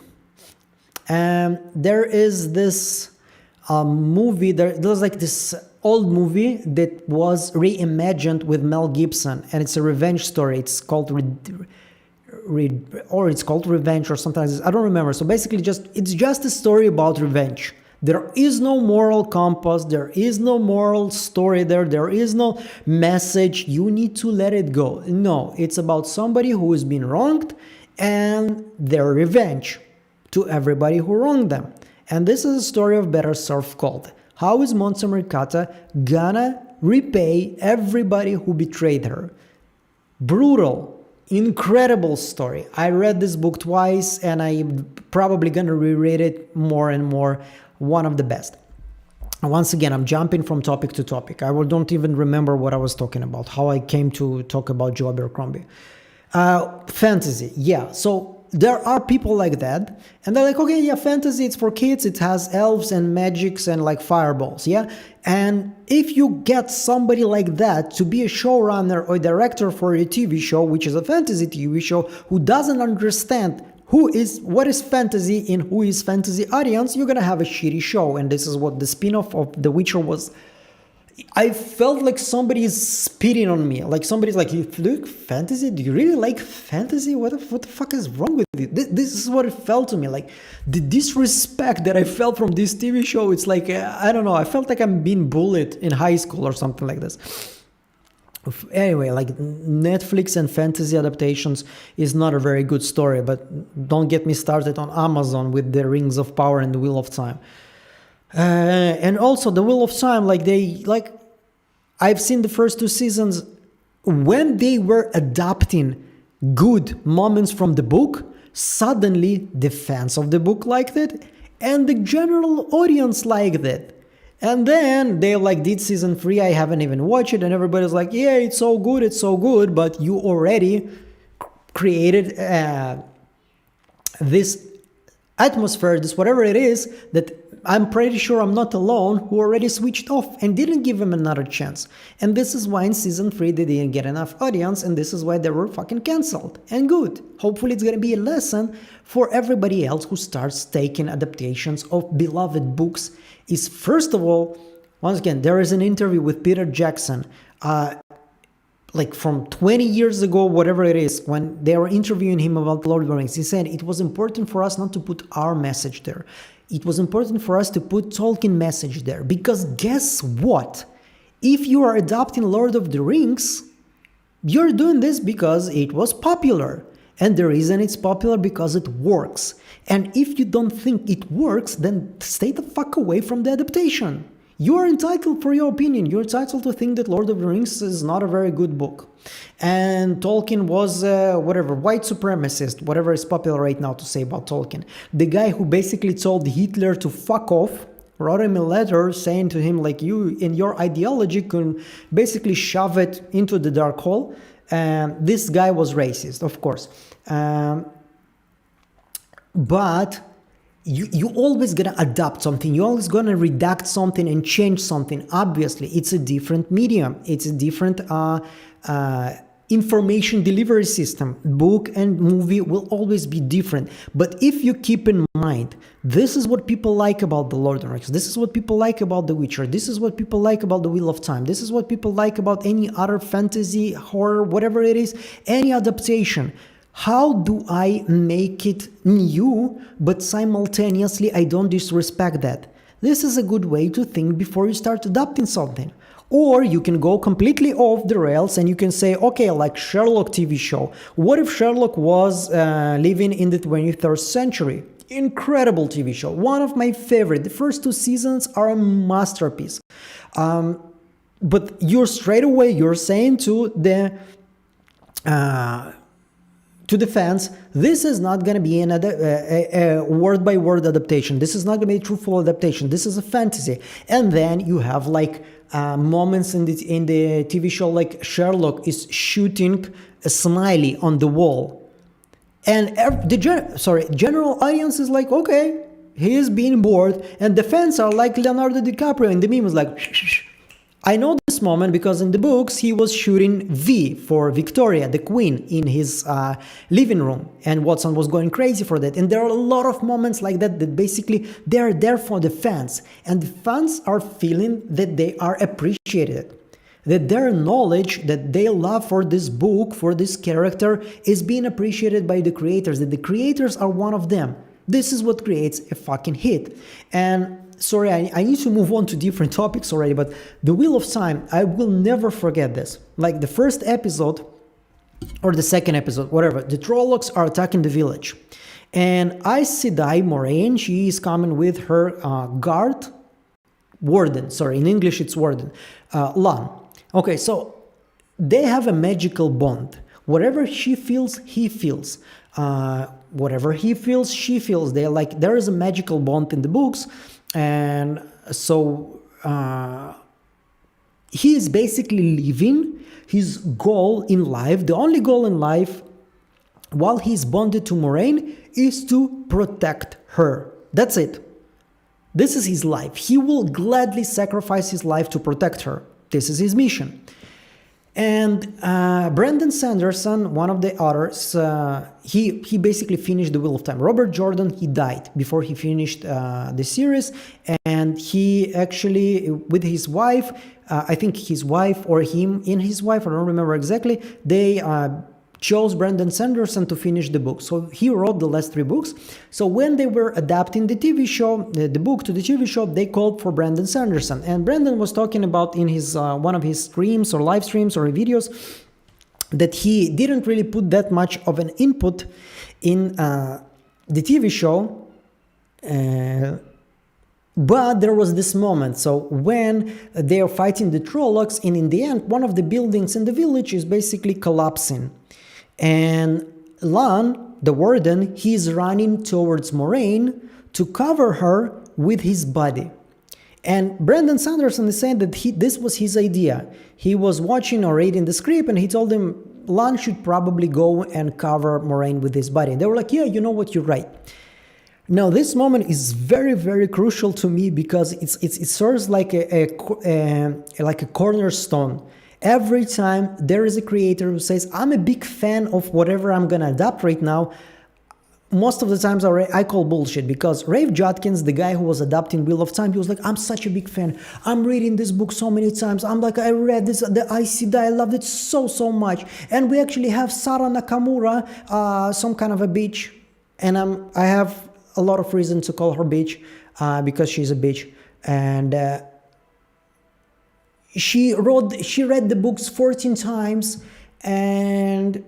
And there is this movie, there's this old movie that was reimagined with Mel Gibson, and it's a revenge story. It's called it's called Revenge or something like this. I don't remember. So basically, it's just a story about revenge. There is no moral compass. There is no moral story there. There is no message. You need to let it go. No, it's about somebody who has been wronged and their revenge to everybody who wronged them. And this is a story of Better Served Cold. How is Mansa Morkata gonna repay everybody who betrayed her? Brutal, incredible story. I read this book twice, and I'm probably gonna reread it more and more. One of the best. Once again, I'm jumping from topic to topic. I don't even remember what I was talking about, how I came to talk about Joe Abercrombie. Fantasy, yeah. So there are people like that, and they're like, okay, yeah, fantasy, it's for kids, it has elves and magics and fireballs, yeah? And if you get somebody like that to be a showrunner or director for a TV show, which is a fantasy TV show, who doesn't understand what is fantasy and who is fantasy audience, you're gonna have a shitty show. And this is what the spin-off of The Witcher was. I felt like somebody is spitting on me. Like somebody's like, you look fantasy? Do you really like fantasy? What the fuck is wrong with you? This is what it felt to me. Like the disrespect that I felt from this TV show. It's like, I don't know. I felt like I'm being bullied in high school or something like this. Anyway, Netflix and fantasy adaptations is not a very good story, but don't get me started on Amazon with the Rings of Power and the Wheel of Time. And also the Wheel of Time, I've seen the first 2 seasons. When they were adapting good moments from the book, suddenly the fans of the book liked it and the general audience liked it. And then they did season 3. I haven't even watched it, and everybody's like, yeah, it's so good, but you already created this atmosphere, this whatever it is, that I'm pretty sure I'm not alone, who already switched off and didn't give him another chance. And this is why in season 3 they didn't get enough audience, and this is why they were fucking cancelled. And good. Hopefully it's gonna be a lesson for everybody else who starts taking adaptations of beloved books. Is first of all, once again, there is an interview with Peter Jackson, from 20 years ago, whatever it is, when they were interviewing him about Lord of the Rings. He said it was important for us not to put our message there. It was important for us to put Tolkien message there, because guess what? If you are adopting Lord of the Rings, you're doing this because it was popular. And the reason it's popular because it works. And if you don't think it works, then stay the fuck away from the adaptation. You are entitled for your opinion. You're entitled to think that Lord of the Rings is not a very good book. And Tolkien was, white supremacist, whatever is popular right now to say about Tolkien. The guy who basically told Hitler to fuck off, wrote him a letter saying to him, you and your ideology can basically shove it into the dark hole. This guy was racist, of course. But you always gonna adapt something. You're always gonna redact something and change something. Obviously, it's a different medium. It's a different information delivery system. Book and movie will always be different. But if you keep in mind, this is what people like about The Lord of the Rings. This is what people like about The Witcher. This is what people like about The Wheel of Time. This is what people like about any other fantasy, horror, whatever it is, any adaptation. How do I make it new, but simultaneously I don't disrespect that? This is a good way to think before you start adapting something. Or you can go completely off the rails and you can say, okay, like Sherlock TV show. What if Sherlock was living in the 23rd century? incredible TV show, one of my favorite. The first 2 seasons are a masterpiece. But you're saying to the fans, this is not going to be a word-by-word adaptation. This is not going to be a truthful adaptation. This is a fantasy. And then you have like moments in the TV show, like Sherlock is shooting a smiley on the wall, and general audience is like, okay, he is being bored, and the fans are like Leonardo DiCaprio, and the meme was like, shh. I know this moment because in the books he was shooting V for Victoria, the queen, in his living room, and Watson was going crazy for that. And there are a lot of moments like that basically they're there for the fans, and the fans are feeling that they are appreciated, that their knowledge, that they love for this book, for this character, is being appreciated by the creators, that the creators are one of them. This is what creates a fucking hit. And sorry, I need to move on to different topics already, but The Wheel of Time, I will never forget this. Like the first episode, or the second episode, whatever, the Trollocs are attacking the village. And Aes Sedai Moraine, she is coming with her warden, in English it's warden, Lan. Okay, so they have a magical bond. Whatever she feels, he feels. Whatever he feels, she feels. There is a magical bond in the books. And so he is basically living his goal in life. The only goal in life, while he's bonded to Moraine, is to protect her. That's it. This is his life. He will gladly sacrifice his life to protect her. This is his mission. And Brandon Sanderson, one of the authors, he basically finished The Wheel of Time. Robert Jordan, he died before he finished the series, and he actually, with his wife, I think his wife or him and his wife, I don't remember exactly, they chose Brandon Sanderson to finish the book. So he wrote the last 3 books. So when they were adapting the TV show, the book to the TV show, they called for Brandon Sanderson. And Brandon was talking about in his one of his streams or live streams or videos that he didn't really put that much of an input in the TV show. But there was this moment, so when they are fighting the Trollocs, and in the end, one of the buildings in the village is basically collapsing. And Lan, the warden, he's running towards Moraine to cover her with his body. And Brandon Sanderson is saying that this was his idea. He was watching or reading the script, and he told him Lan should probably go and cover Moraine with his body. They were like, yeah, you know what, you're right. Now, this moment is very, very crucial to me because it serves like a cornerstone. Every time there is a creator who says, I'm a big fan of whatever I'm going to adapt right now, most of the times I call bullshit, because Rafe Judkins, the guy who was adapting Wheel of Time, he was like, I'm such a big fan. I'm reading this book so many times. I'm like, I read this, the Aes Sedai, I loved it so much. And we actually have Sarah Nakamura, some kind of a bitch. And I have a lot of reason to call her bitch because she's a bitch. And she read the books 14 times, and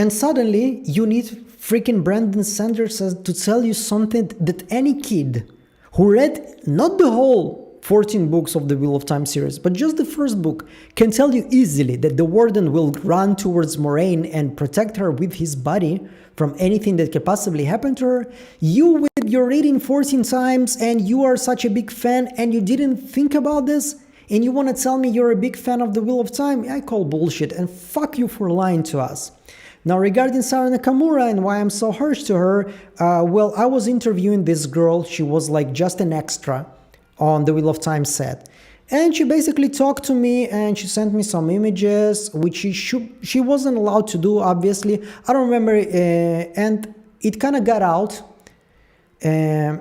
suddenly you need freaking Brandon Sanderson to tell you something that any kid who read not the whole 14 books of the Wheel of Time series, but just the first book, can tell you easily that the warden will run towards Moraine and protect her with his body from anything that could possibly happen to her. You with your reading 14 times, and you are such a big fan, and you didn't think about this, and you want to tell me you're a big fan of the Wheel of Time? I call bullshit, and fuck you for lying to us. Now, regarding Sarah Nakamura and why I'm so harsh to her, well, I was interviewing this girl. She was like just an extra on the Wheel of Time set. And she basically talked to me, and she sent me some images, which she wasn't allowed to do, obviously. I don't remember, and it kind of got out. And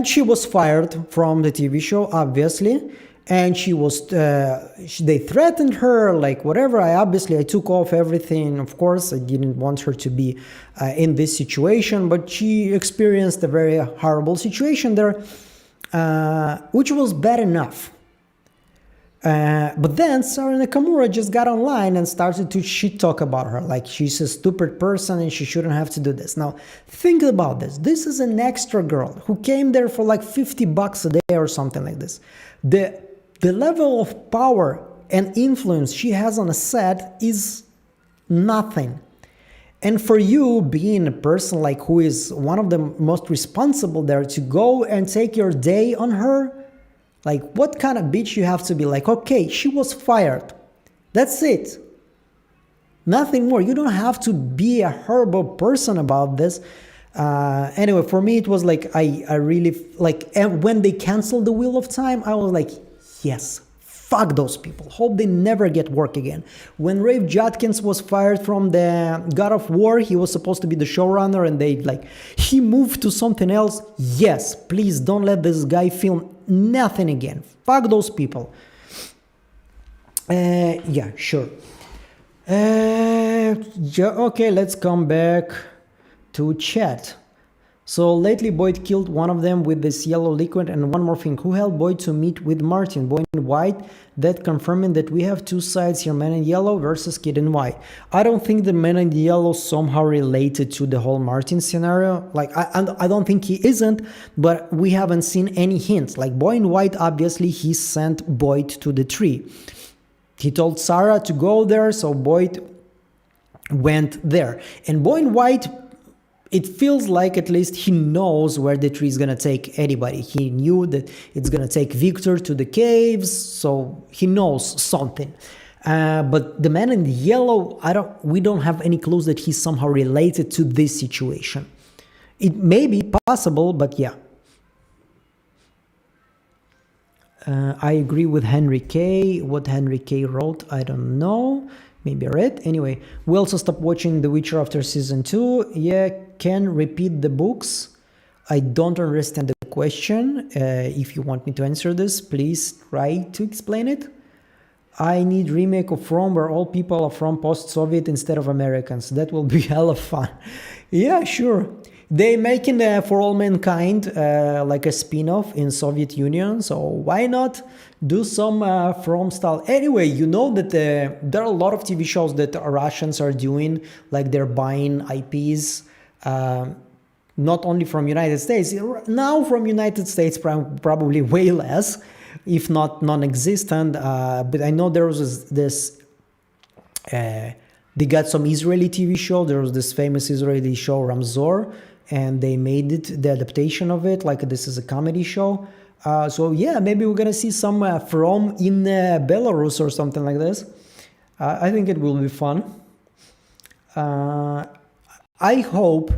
she was fired from the TV show, obviously. And she was, they threatened her, like whatever. I took off everything. Of course, I didn't want her to be in this situation, but she experienced a very horrible situation there, which was bad enough. But then Sarah Nakamura just got online and started to shit talk about her, like she's a stupid person and she shouldn't have to do this. Now, think about this. This is an extra girl who came there for like $50 a day or something like this. The level of power and influence she has on a set is nothing. And for you, being a person like who is one of the most responsible there, to go and take your day on her, like, what kind of bitch you have to be? Like, okay, she was fired. That's it. Nothing more. You don't have to be a horrible person about this. Anyway, for me, it was like, I really, like, and when they canceled the Wheel of Time, I was like, yes, fuck those people. Hope they never get work again. When Rafe Judkins was fired from the God of War, he was supposed to be the showrunner and he moved to something else. Yes, please don't let this guy film nothing again. Fuck those people. Yeah, sure. Okay, let's come back to chat. So lately Boyd killed one of them with this yellow liquid. And one more thing, who helped Boyd to meet with Martin? Boyd and White, that confirming that we have two sides here, Man in Yellow versus Kid in White. I don't think the Man in Yellow somehow related to the whole Martin scenario. Like, I don't think he isn't, but we haven't seen any hints. Like, Boyd and White, obviously he sent Boyd to the tree. He told Sarah to go there, so Boyd went there. And Boyd and White, it feels like at least he knows where the tree is going to take anybody. He knew that it's going to take Victor to the caves, so he knows something. But the Man in Yellow, we don't have any clues that he's somehow related to this situation. It may be possible, but yeah. I agree with Henry K. What Henry K. wrote, I don't know. Maybe I read. Anyway, we also stopped watching The Witcher after season 2. Yeah, can repeat the books. I don't understand the question. If you want me to answer this, please try to explain it. I need remake of From where all people are from post-Soviet instead of Americans. That will be hella fun. Yeah, sure. They making For All Mankind like a spin-off in Soviet Union, so why not do some From style? Anyway, you know that there are a lot of TV shows that Russians are doing, like they're buying IPs, not only from United States, now from United States probably way less, if not non-existent, but I know there was this, they got some Israeli TV show, there was this famous Israeli show Ramzor, and they made it, the adaptation of it, like this is a comedy show. So yeah, maybe we're gonna see some From in Belarus or something like this. I think it will be fun. I hope,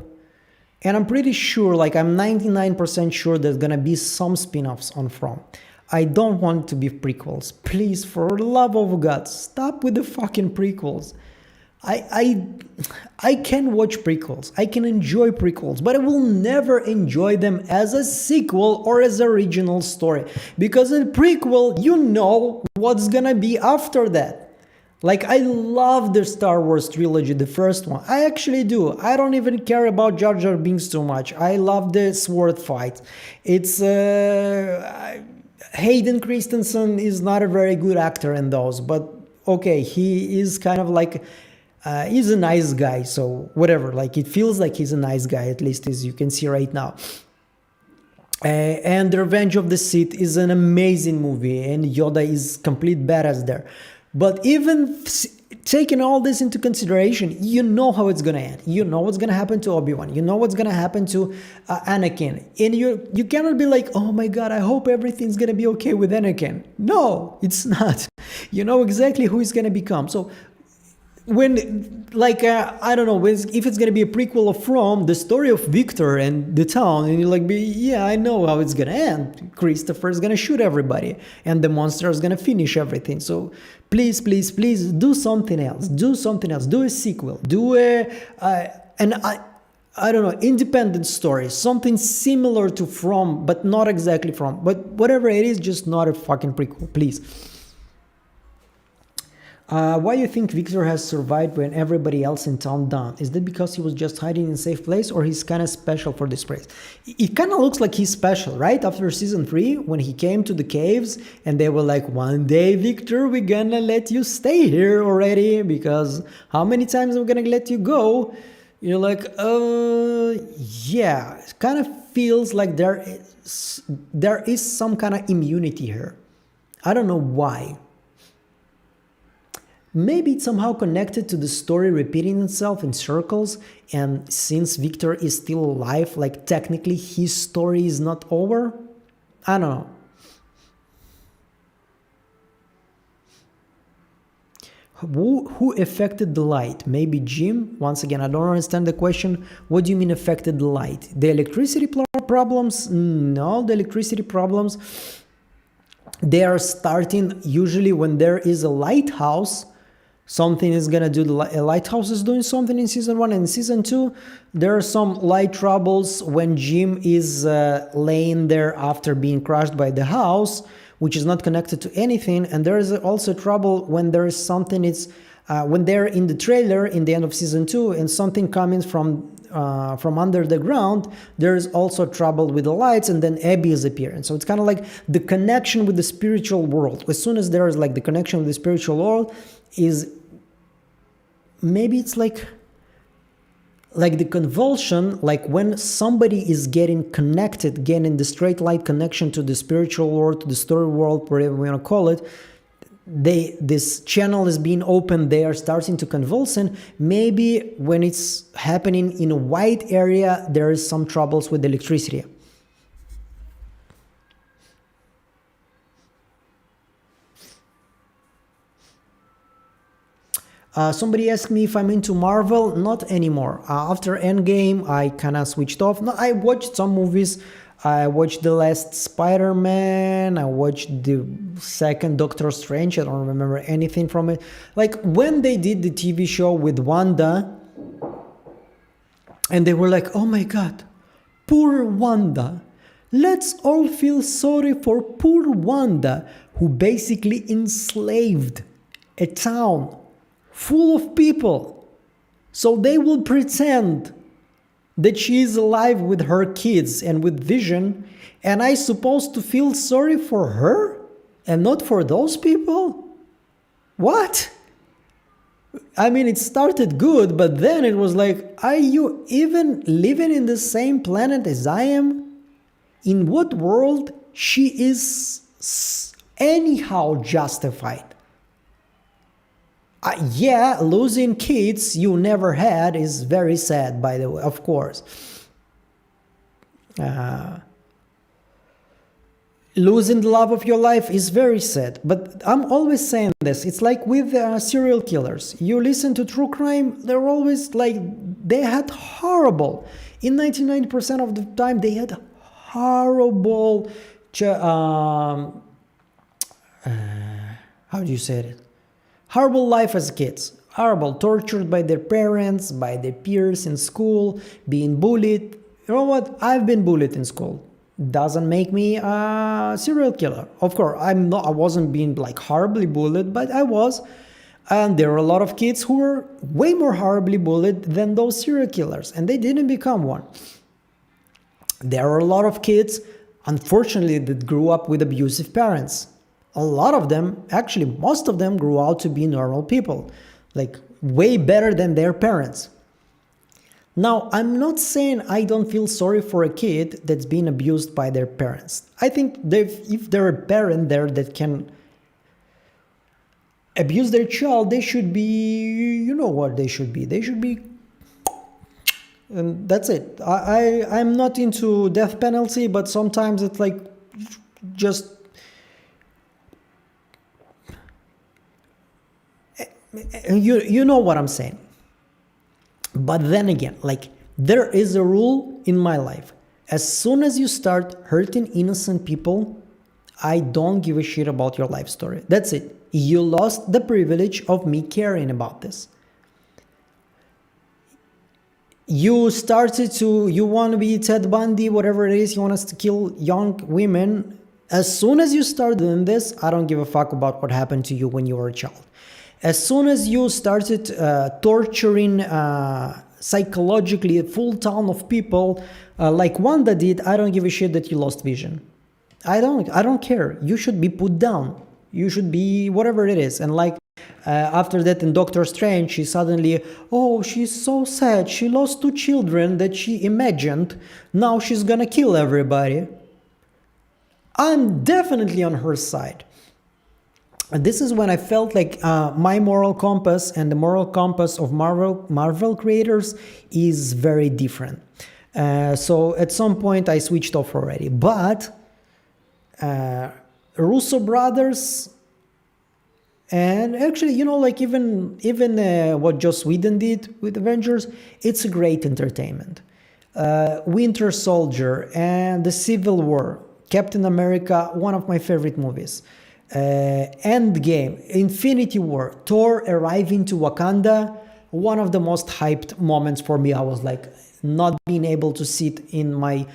and I'm pretty sure, like I'm 99% sure there's gonna be some spin-offs on From. I don't want to be prequels. Please, for the love of God, stop with the fucking prequels. I can watch prequels, I can enjoy prequels, but I will never enjoy them as a sequel or as an original story. Because in prequel, you know what's gonna be after that. Like, I love the Star Wars trilogy, the first one. I actually do. I don't even care about Jar Jar Binks too much. I love the sword fight. It's Hayden Christensen is not a very good actor in those, but okay, he is kind of like he's a nice guy, so whatever, like it feels like he's a nice guy, at least as you can see right now. And The Revenge of the Sith is an amazing movie, and Yoda is complete badass there. But even taking all this into consideration, you know how it's gonna end. You know what's gonna happen to Obi-Wan. You know what's gonna happen to Anakin. And you cannot be like, oh my god, I hope everything's gonna be okay with Anakin. No, it's not. You know exactly who he's gonna become. So when, like, I don't know, if it's gonna be a prequel of From, the story of Victor and the town, and you're like, yeah, I know how it's gonna end. Christopher's gonna shoot everybody, and the monster is gonna finish everything. So please, please, please do something else. Do something else. Do a sequel. Do I don't know, independent story, something similar to From, but not exactly From. But whatever it is, just not a fucking prequel, please. Why do you think Victor has survived when everybody else in town don't? Is that because he was just hiding in a safe place, or he's kind of special for this place? It kind of looks like he's special, right? After season 3, when he came to the caves and they were like, one day, Victor, we're gonna let you stay here already, because how many times are we gonna let you go? You're like, yeah, it kind of feels like there is some kind of immunity here. I don't know why. Maybe it's somehow connected to the story repeating itself in circles, and since Victor is still alive, like technically his story is not over? I don't know. Who affected the light? Maybe Jim? Once again, I don't understand the question. What do you mean affected the light? The electricity problems? No, the electricity problems, they are starting usually when there is a lighthouse. Something is gonna do, a lighthouse is doing something in season 1, and in season 2 there are some light troubles when Jim is laying there after being crushed by the house, which is not connected to anything. And there is also trouble when there is something, it's when they're in the trailer in the end of season 2 and something coming from under the ground. There's also trouble with the lights, and then Abby is appearing. So it's kind of like the connection with the spiritual world. As soon as there is like the connection with the spiritual world, is maybe it's like the convulsion, like when somebody is getting connected, getting the straight light connection to the spiritual world, to the story world, whatever we want to call it. This channel is being opened, they are starting to convulse, and maybe when it's happening in a wide area, there is some troubles with electricity. Somebody asked me if I'm into Marvel. Not anymore. After Endgame, I kind of switched off. No, I watched some movies. I watched the last Spider-Man. I watched the second Doctor Strange. I don't remember anything from it. Like when they did the TV show with Wanda, and they were like, oh my God, poor Wanda. Let's all feel sorry for poor Wanda, who basically enslaved a town full of people, so they will pretend that she is alive with her kids and with Vision, and I supposed to feel sorry for her and not for those people? What? I mean, it started good, but then it was like, are you even living in the same planet as I am? In what world she is anyhow justified? Yeah, losing kids you never had is very sad, by the way, of course. Losing the love of your life is very sad, but I'm always saying this. It's like with serial killers. You listen to true crime, they're always like, they had horrible, in 99% of the time, they had horrible, how do you say it? Horrible life as kids, horrible, tortured by their parents, by their peers in school, being bullied. You know what? I've been bullied in school. Doesn't make me a serial killer. Of course, I wasn't being like horribly bullied, but I was. And there are a lot of kids who were way more horribly bullied than those serial killers, and they didn't become one. There are a lot of kids, unfortunately, that grew up with abusive parents. A lot of them, actually most of them, grew out to be normal people, like way better than their parents. Now, I'm not saying I don't feel sorry for a kid that's been abused by their parents. I think if they're a parent there that can abuse their child, they should be, you know what they should be. They should be, and that's it. I'm not into death penalty, but sometimes it's like just, you know what I'm saying. But then again, like, there is a rule in my life. As soon as you start hurting innocent people, I don't give a shit about your life story. That's it. You lost the privilege of me caring about this. You want to be Ted Bundy, whatever it is, you want us to kill young women. As soon as you start doing this, I don't give a fuck about what happened to you when you were a child. As soon as you started torturing psychologically a full town of people, like Wanda did, I don't give a shit that you lost vision. I don't care. You should be put down. You should be whatever it is. And like after that in Doctor Strange, she suddenly, oh, she's so sad. She lost two children that she imagined. Now she's gonna kill everybody. I'm definitely on her side. And this is when I felt like my moral compass and the moral compass of Marvel creators is very different. So at some point I switched off already. But Russo brothers, and actually, like even what Joss Whedon did with Avengers, it's a great entertainment. Winter Soldier and the Civil War, Captain America, one of my favorite movies. Endgame, Infinity War, Thor arriving to Wakanda, one of the most hyped moments for me. I was like not being able to sit in my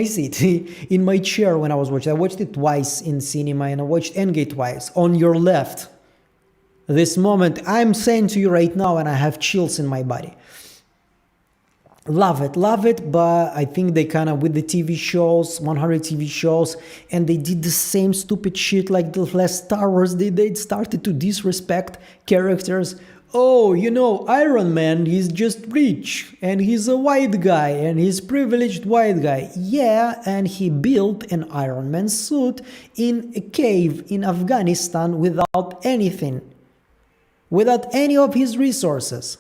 seat, in my chair when I was watching. I watched it twice in cinema and I watched Endgame twice. On your left, this moment, I'm saying to you right now and I have chills in my body. Love it, but I think they kind of, with the TV shows, 100 TV shows, and they did the same stupid shit like the last Star Wars. They started to disrespect characters. Oh, Iron Man, he's just rich, and he's a white guy, and he's privileged white guy. Yeah, and he built an Iron Man suit in a cave in Afghanistan without anything, without any of his resources.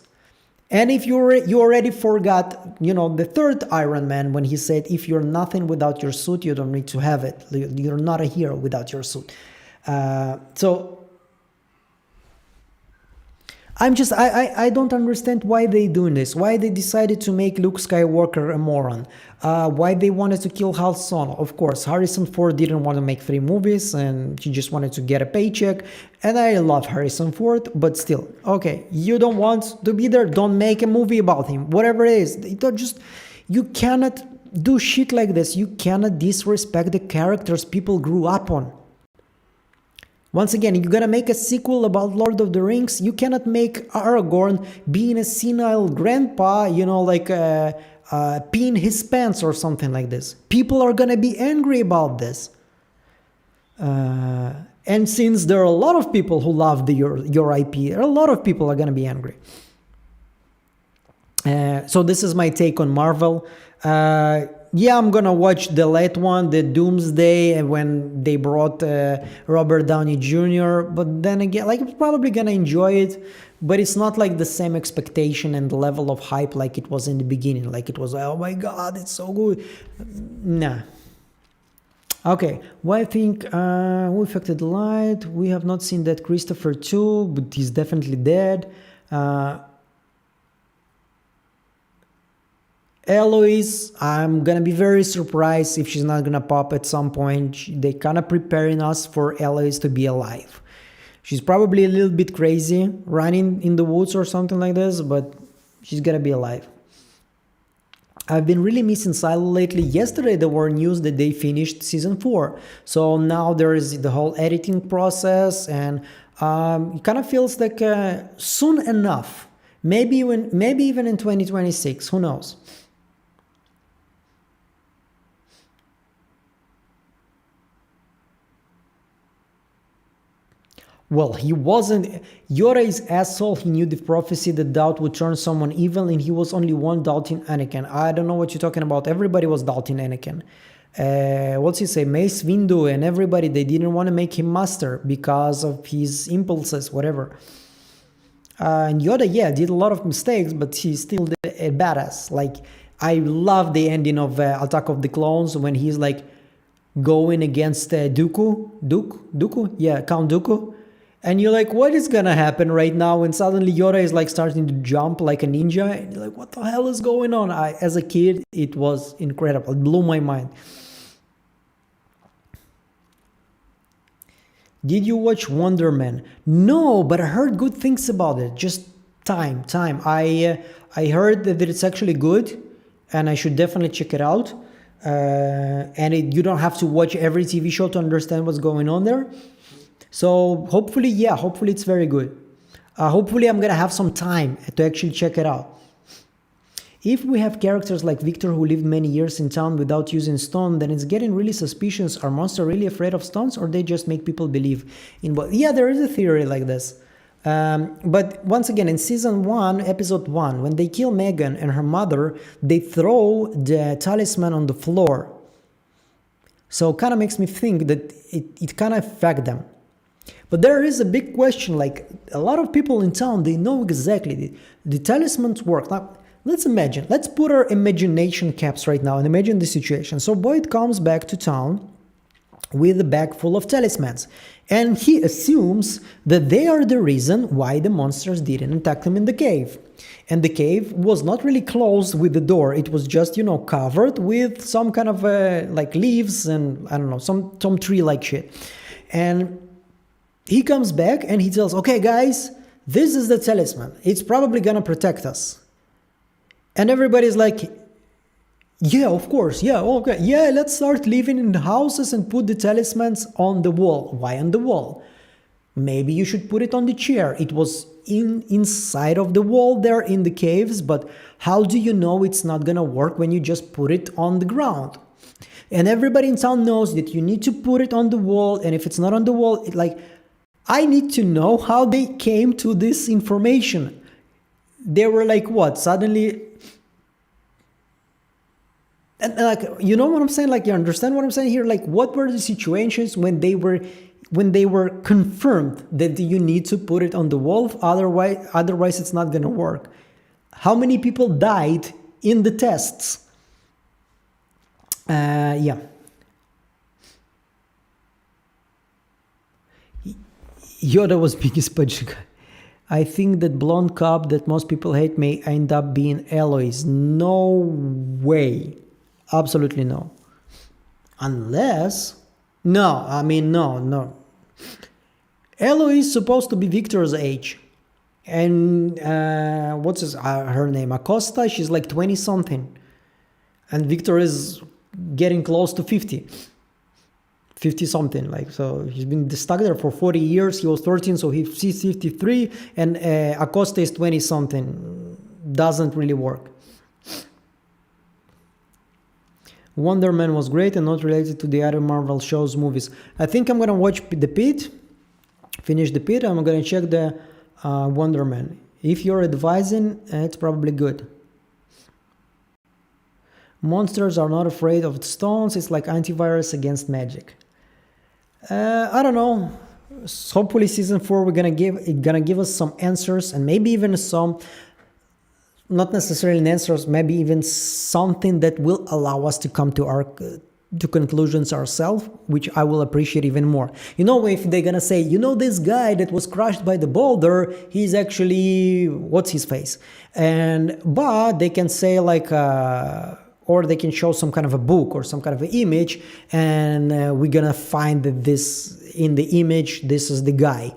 And if you already forgot, the third Iron Man, when he said, if you're nothing without your suit, you don't need to have it. You're not a hero without your suit. So I don't understand why they doing this, why they decided to make Luke Skywalker a moron, why they wanted to kill Han Solo. Of course, Harrison Ford didn't want to make 3 movies and he just wanted to get a paycheck, and I love Harrison Ford, but still, okay, you don't want to be there, don't make a movie about him, whatever it is. You cannot do shit like this, you cannot disrespect the characters people grew up on. Once again, you're gonna make a sequel about Lord of the Rings, you cannot make Aragorn being a senile grandpa, peeing his pants or something like this. People are gonna be angry about this. And since there are a lot of people who love your IP, a lot of people are gonna be angry. So this is my take on Marvel. Yeah, I'm gonna watch the late one, the Doomsday, when they brought Robert Downey Jr. But then again, I'm probably gonna enjoy it, but it's not like the same expectation and the level of hype like it was in the beginning. Like it was, oh my god, it's so good. Nah. Okay, well, I think Who Affected Light? We have not seen that Christopher too, but he's definitely dead. Eloise, I'm gonna be very surprised if she's not gonna pop at some point. They kind of preparing us for Eloise to be alive. She's probably a little bit crazy, running in the woods or something like this, but she's gonna be alive. I've been really missing Silo lately. Yesterday there were news that they finished season 4. So now there is the whole editing process, and it kind of feels like soon enough. Maybe even in 2026, who knows? Well, he wasn't. Yoda is asshole. He knew the prophecy that doubt would turn someone evil, and he was only one doubting Anakin. I don't know what you're talking about. Everybody was doubting Anakin. What's he say? Mace Windu and everybody, they didn't want to make him master because of his impulses, whatever. And Yoda, yeah, did a lot of mistakes, but he's still a badass. Like, I love the ending of Attack of the Clones when he's like going against Dooku? Yeah, Count Dooku. And you're like, what is gonna happen right now? And suddenly Yoda is like starting to jump like a ninja. And you're like, what the hell is going on? As a kid, it was incredible. It blew my mind. Did you watch Wonder Man? No, but I heard good things about it. Just time. I heard that it's actually good, and I should definitely check it out. You don't have to watch every TV show to understand what's going on there. So hopefully, yeah, hopefully it's very good. Hopefully I'm gonna have some time to actually check it out. If we have characters like Victor who lived many years in town without using stone, then it's getting really suspicious. Are monsters really afraid of stones, or they just make people believe in what? Yeah, there is a theory like this. But once again, in season 1, episode 1, when they kill Megan and her mother, they throw the talisman on the floor. So it kind of makes me think that it kind of affects them. But there is a big question, like a lot of people in town, they know exactly the talismans work. Now, let's imagine, let's put our imagination caps right now and imagine the situation. So Boyd comes back to town with a bag full of talismans, and he assumes that they are the reason why the monsters didn't attack him in the cave. And the cave was not really closed with the door, it was just, covered with some kind of like leaves and I don't know, some tree like shit. And he comes back and he tells, okay guys, this is the talisman, it's probably gonna protect us. And everybody's like, yeah, of course, yeah, okay, yeah, let's start living in the houses and put the talismans on the wall. Why on the wall? Maybe you should put it on the chair. It was inside of the wall there in the caves, but how do you know it's not gonna work when you just put it on the ground? And everybody in town knows that you need to put it on the wall, and if it's not on the wall, I need to know how they came to this information. They were like, what, suddenly... And you know what I'm saying? Like, you understand what I'm saying here? Like, what were the situations when they were confirmed that you need to put it on the wall, otherwise it's not gonna work? How many people died in the tests? Yeah. Yoda was biggest budget. I think that blonde cop that most people hate may end up being Eloise. No way. Absolutely no. Unless... No, I mean, no. Eloise is supposed to be Victor's age. And what's her name? Acosta, she's like 20-something. And Victor is getting close to 50. 50-something, like, so he's been stuck there for 40 years. He was 13, so he's 53. And Acosta is 20-something. Doesn't really work. Wonder Man was great and not related to the other Marvel shows, movies. I think I'm gonna watch The Pit, finish The Pit, I'm gonna check the Wonder Man. If you're advising, it's probably good. Monsters are not afraid of stones, it's like antivirus against magic. I don't know. Hopefully season 4 we're gonna give us some answers, and maybe even some... not necessarily answers, maybe even something that will allow us to come to conclusions ourselves, which I will appreciate even more. If they're gonna say, this guy that was crushed by the boulder, he's actually, what's his face? But they can say like, or they can show some kind of a book or some kind of an image, and we're gonna find that in the image, this is the guy.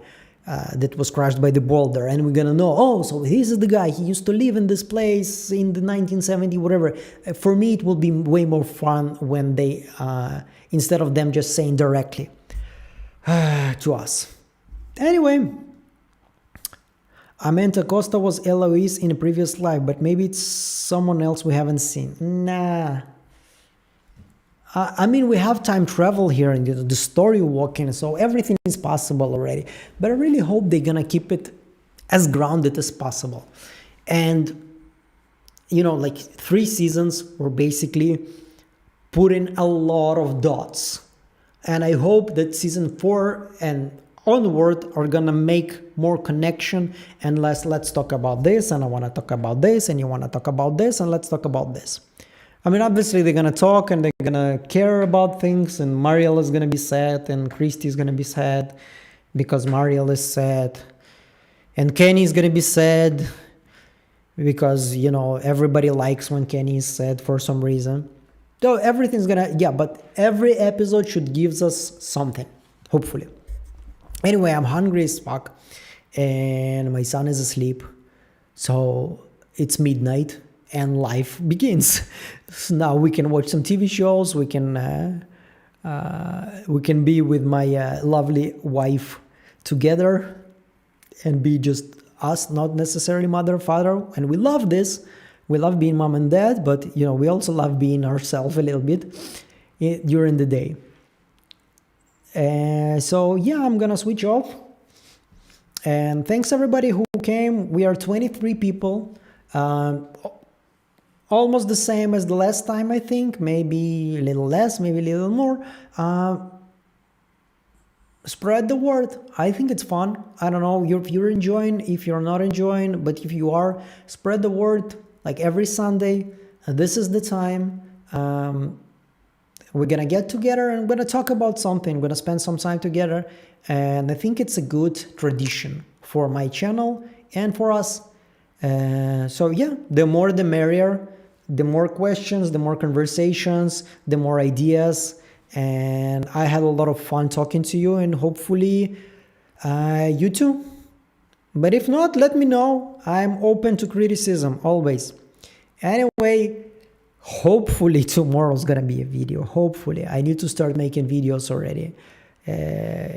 That was crushed by the boulder, and we're gonna know, oh, so this is the guy, he used to live in this place in the 1970, whatever. For me, it will be way more fun when they, instead of them just saying directly to us. Anyway, Amanda Costa was Eloise in a previous life, but maybe it's someone else we haven't seen. Nah. I mean, we have time travel here and the story walking, so everything is possible already. But I really hope they're gonna keep it as grounded as possible. And, like 3 seasons were basically putting a lot of dots. And I hope that season 4 and onward are gonna make more connection, and let's talk about this, and I wanna talk about this, and you wanna talk about this, and let's talk about this. I mean, obviously they're gonna talk and they're gonna care about things, and Mariel is gonna be sad, and Christy is gonna be sad because Mariel is sad, and Kenny is gonna be sad because everybody likes when Kenny is sad for some reason. So everything's gonna, but every episode should give us something, hopefully. Anyway, I'm hungry as fuck, and my son is asleep, so it's midnight. And life begins. So now we can watch some TV shows, we can We can be with my lovely wife together and be just us, not necessarily mother, father. And we love this. We love being mom and dad, but we also love being ourselves a little bit during the day. So yeah, I'm gonna switch off. And thanks everybody who came. We are 23 people. Almost the same as the last time, I think. Maybe a little less, maybe a little more. Spread the word. I think it's fun. I don't know if you're enjoying, if you're not enjoying, but if you are, spread the word. Like every Sunday, this is the time. We're gonna get together and we're gonna talk about something. We're gonna spend some time together, and I think it's a good tradition for my channel and for us. So yeah, the more the merrier. The more questions, the more conversations, the more ideas. And I had a lot of fun talking to you, and hopefully you too. But if not, let me know. I'm open to criticism always. Anyway, hopefully tomorrow's gonna be a video. Hopefully. I need to start making videos already.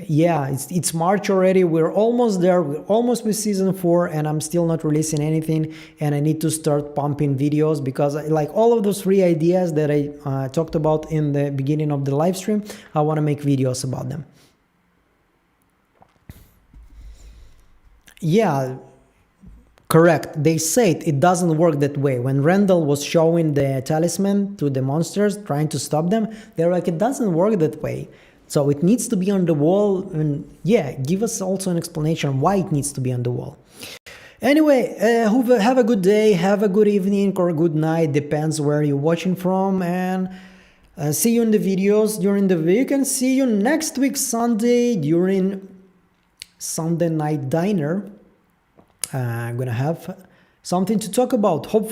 Yeah, it's March already. We're almost there. We're almost with season 4, and I'm still not releasing anything. And I need to start pumping videos because, like all of those 3 ideas that I talked about in the beginning of the live stream, I want to make videos about them. Yeah, correct. They said it doesn't work that way. When Randall was showing the talisman to the monsters, trying to stop them, they're like, it doesn't work that way. So it needs to be on the wall, and yeah, give us also an explanation why it needs to be on the wall. Anyway, have a good day, have a good evening or good night, depends where you're watching from, and see you in the videos during the week, and see you next week Sunday during Sunday Night Diner. I'm gonna have something to talk about. Hopefully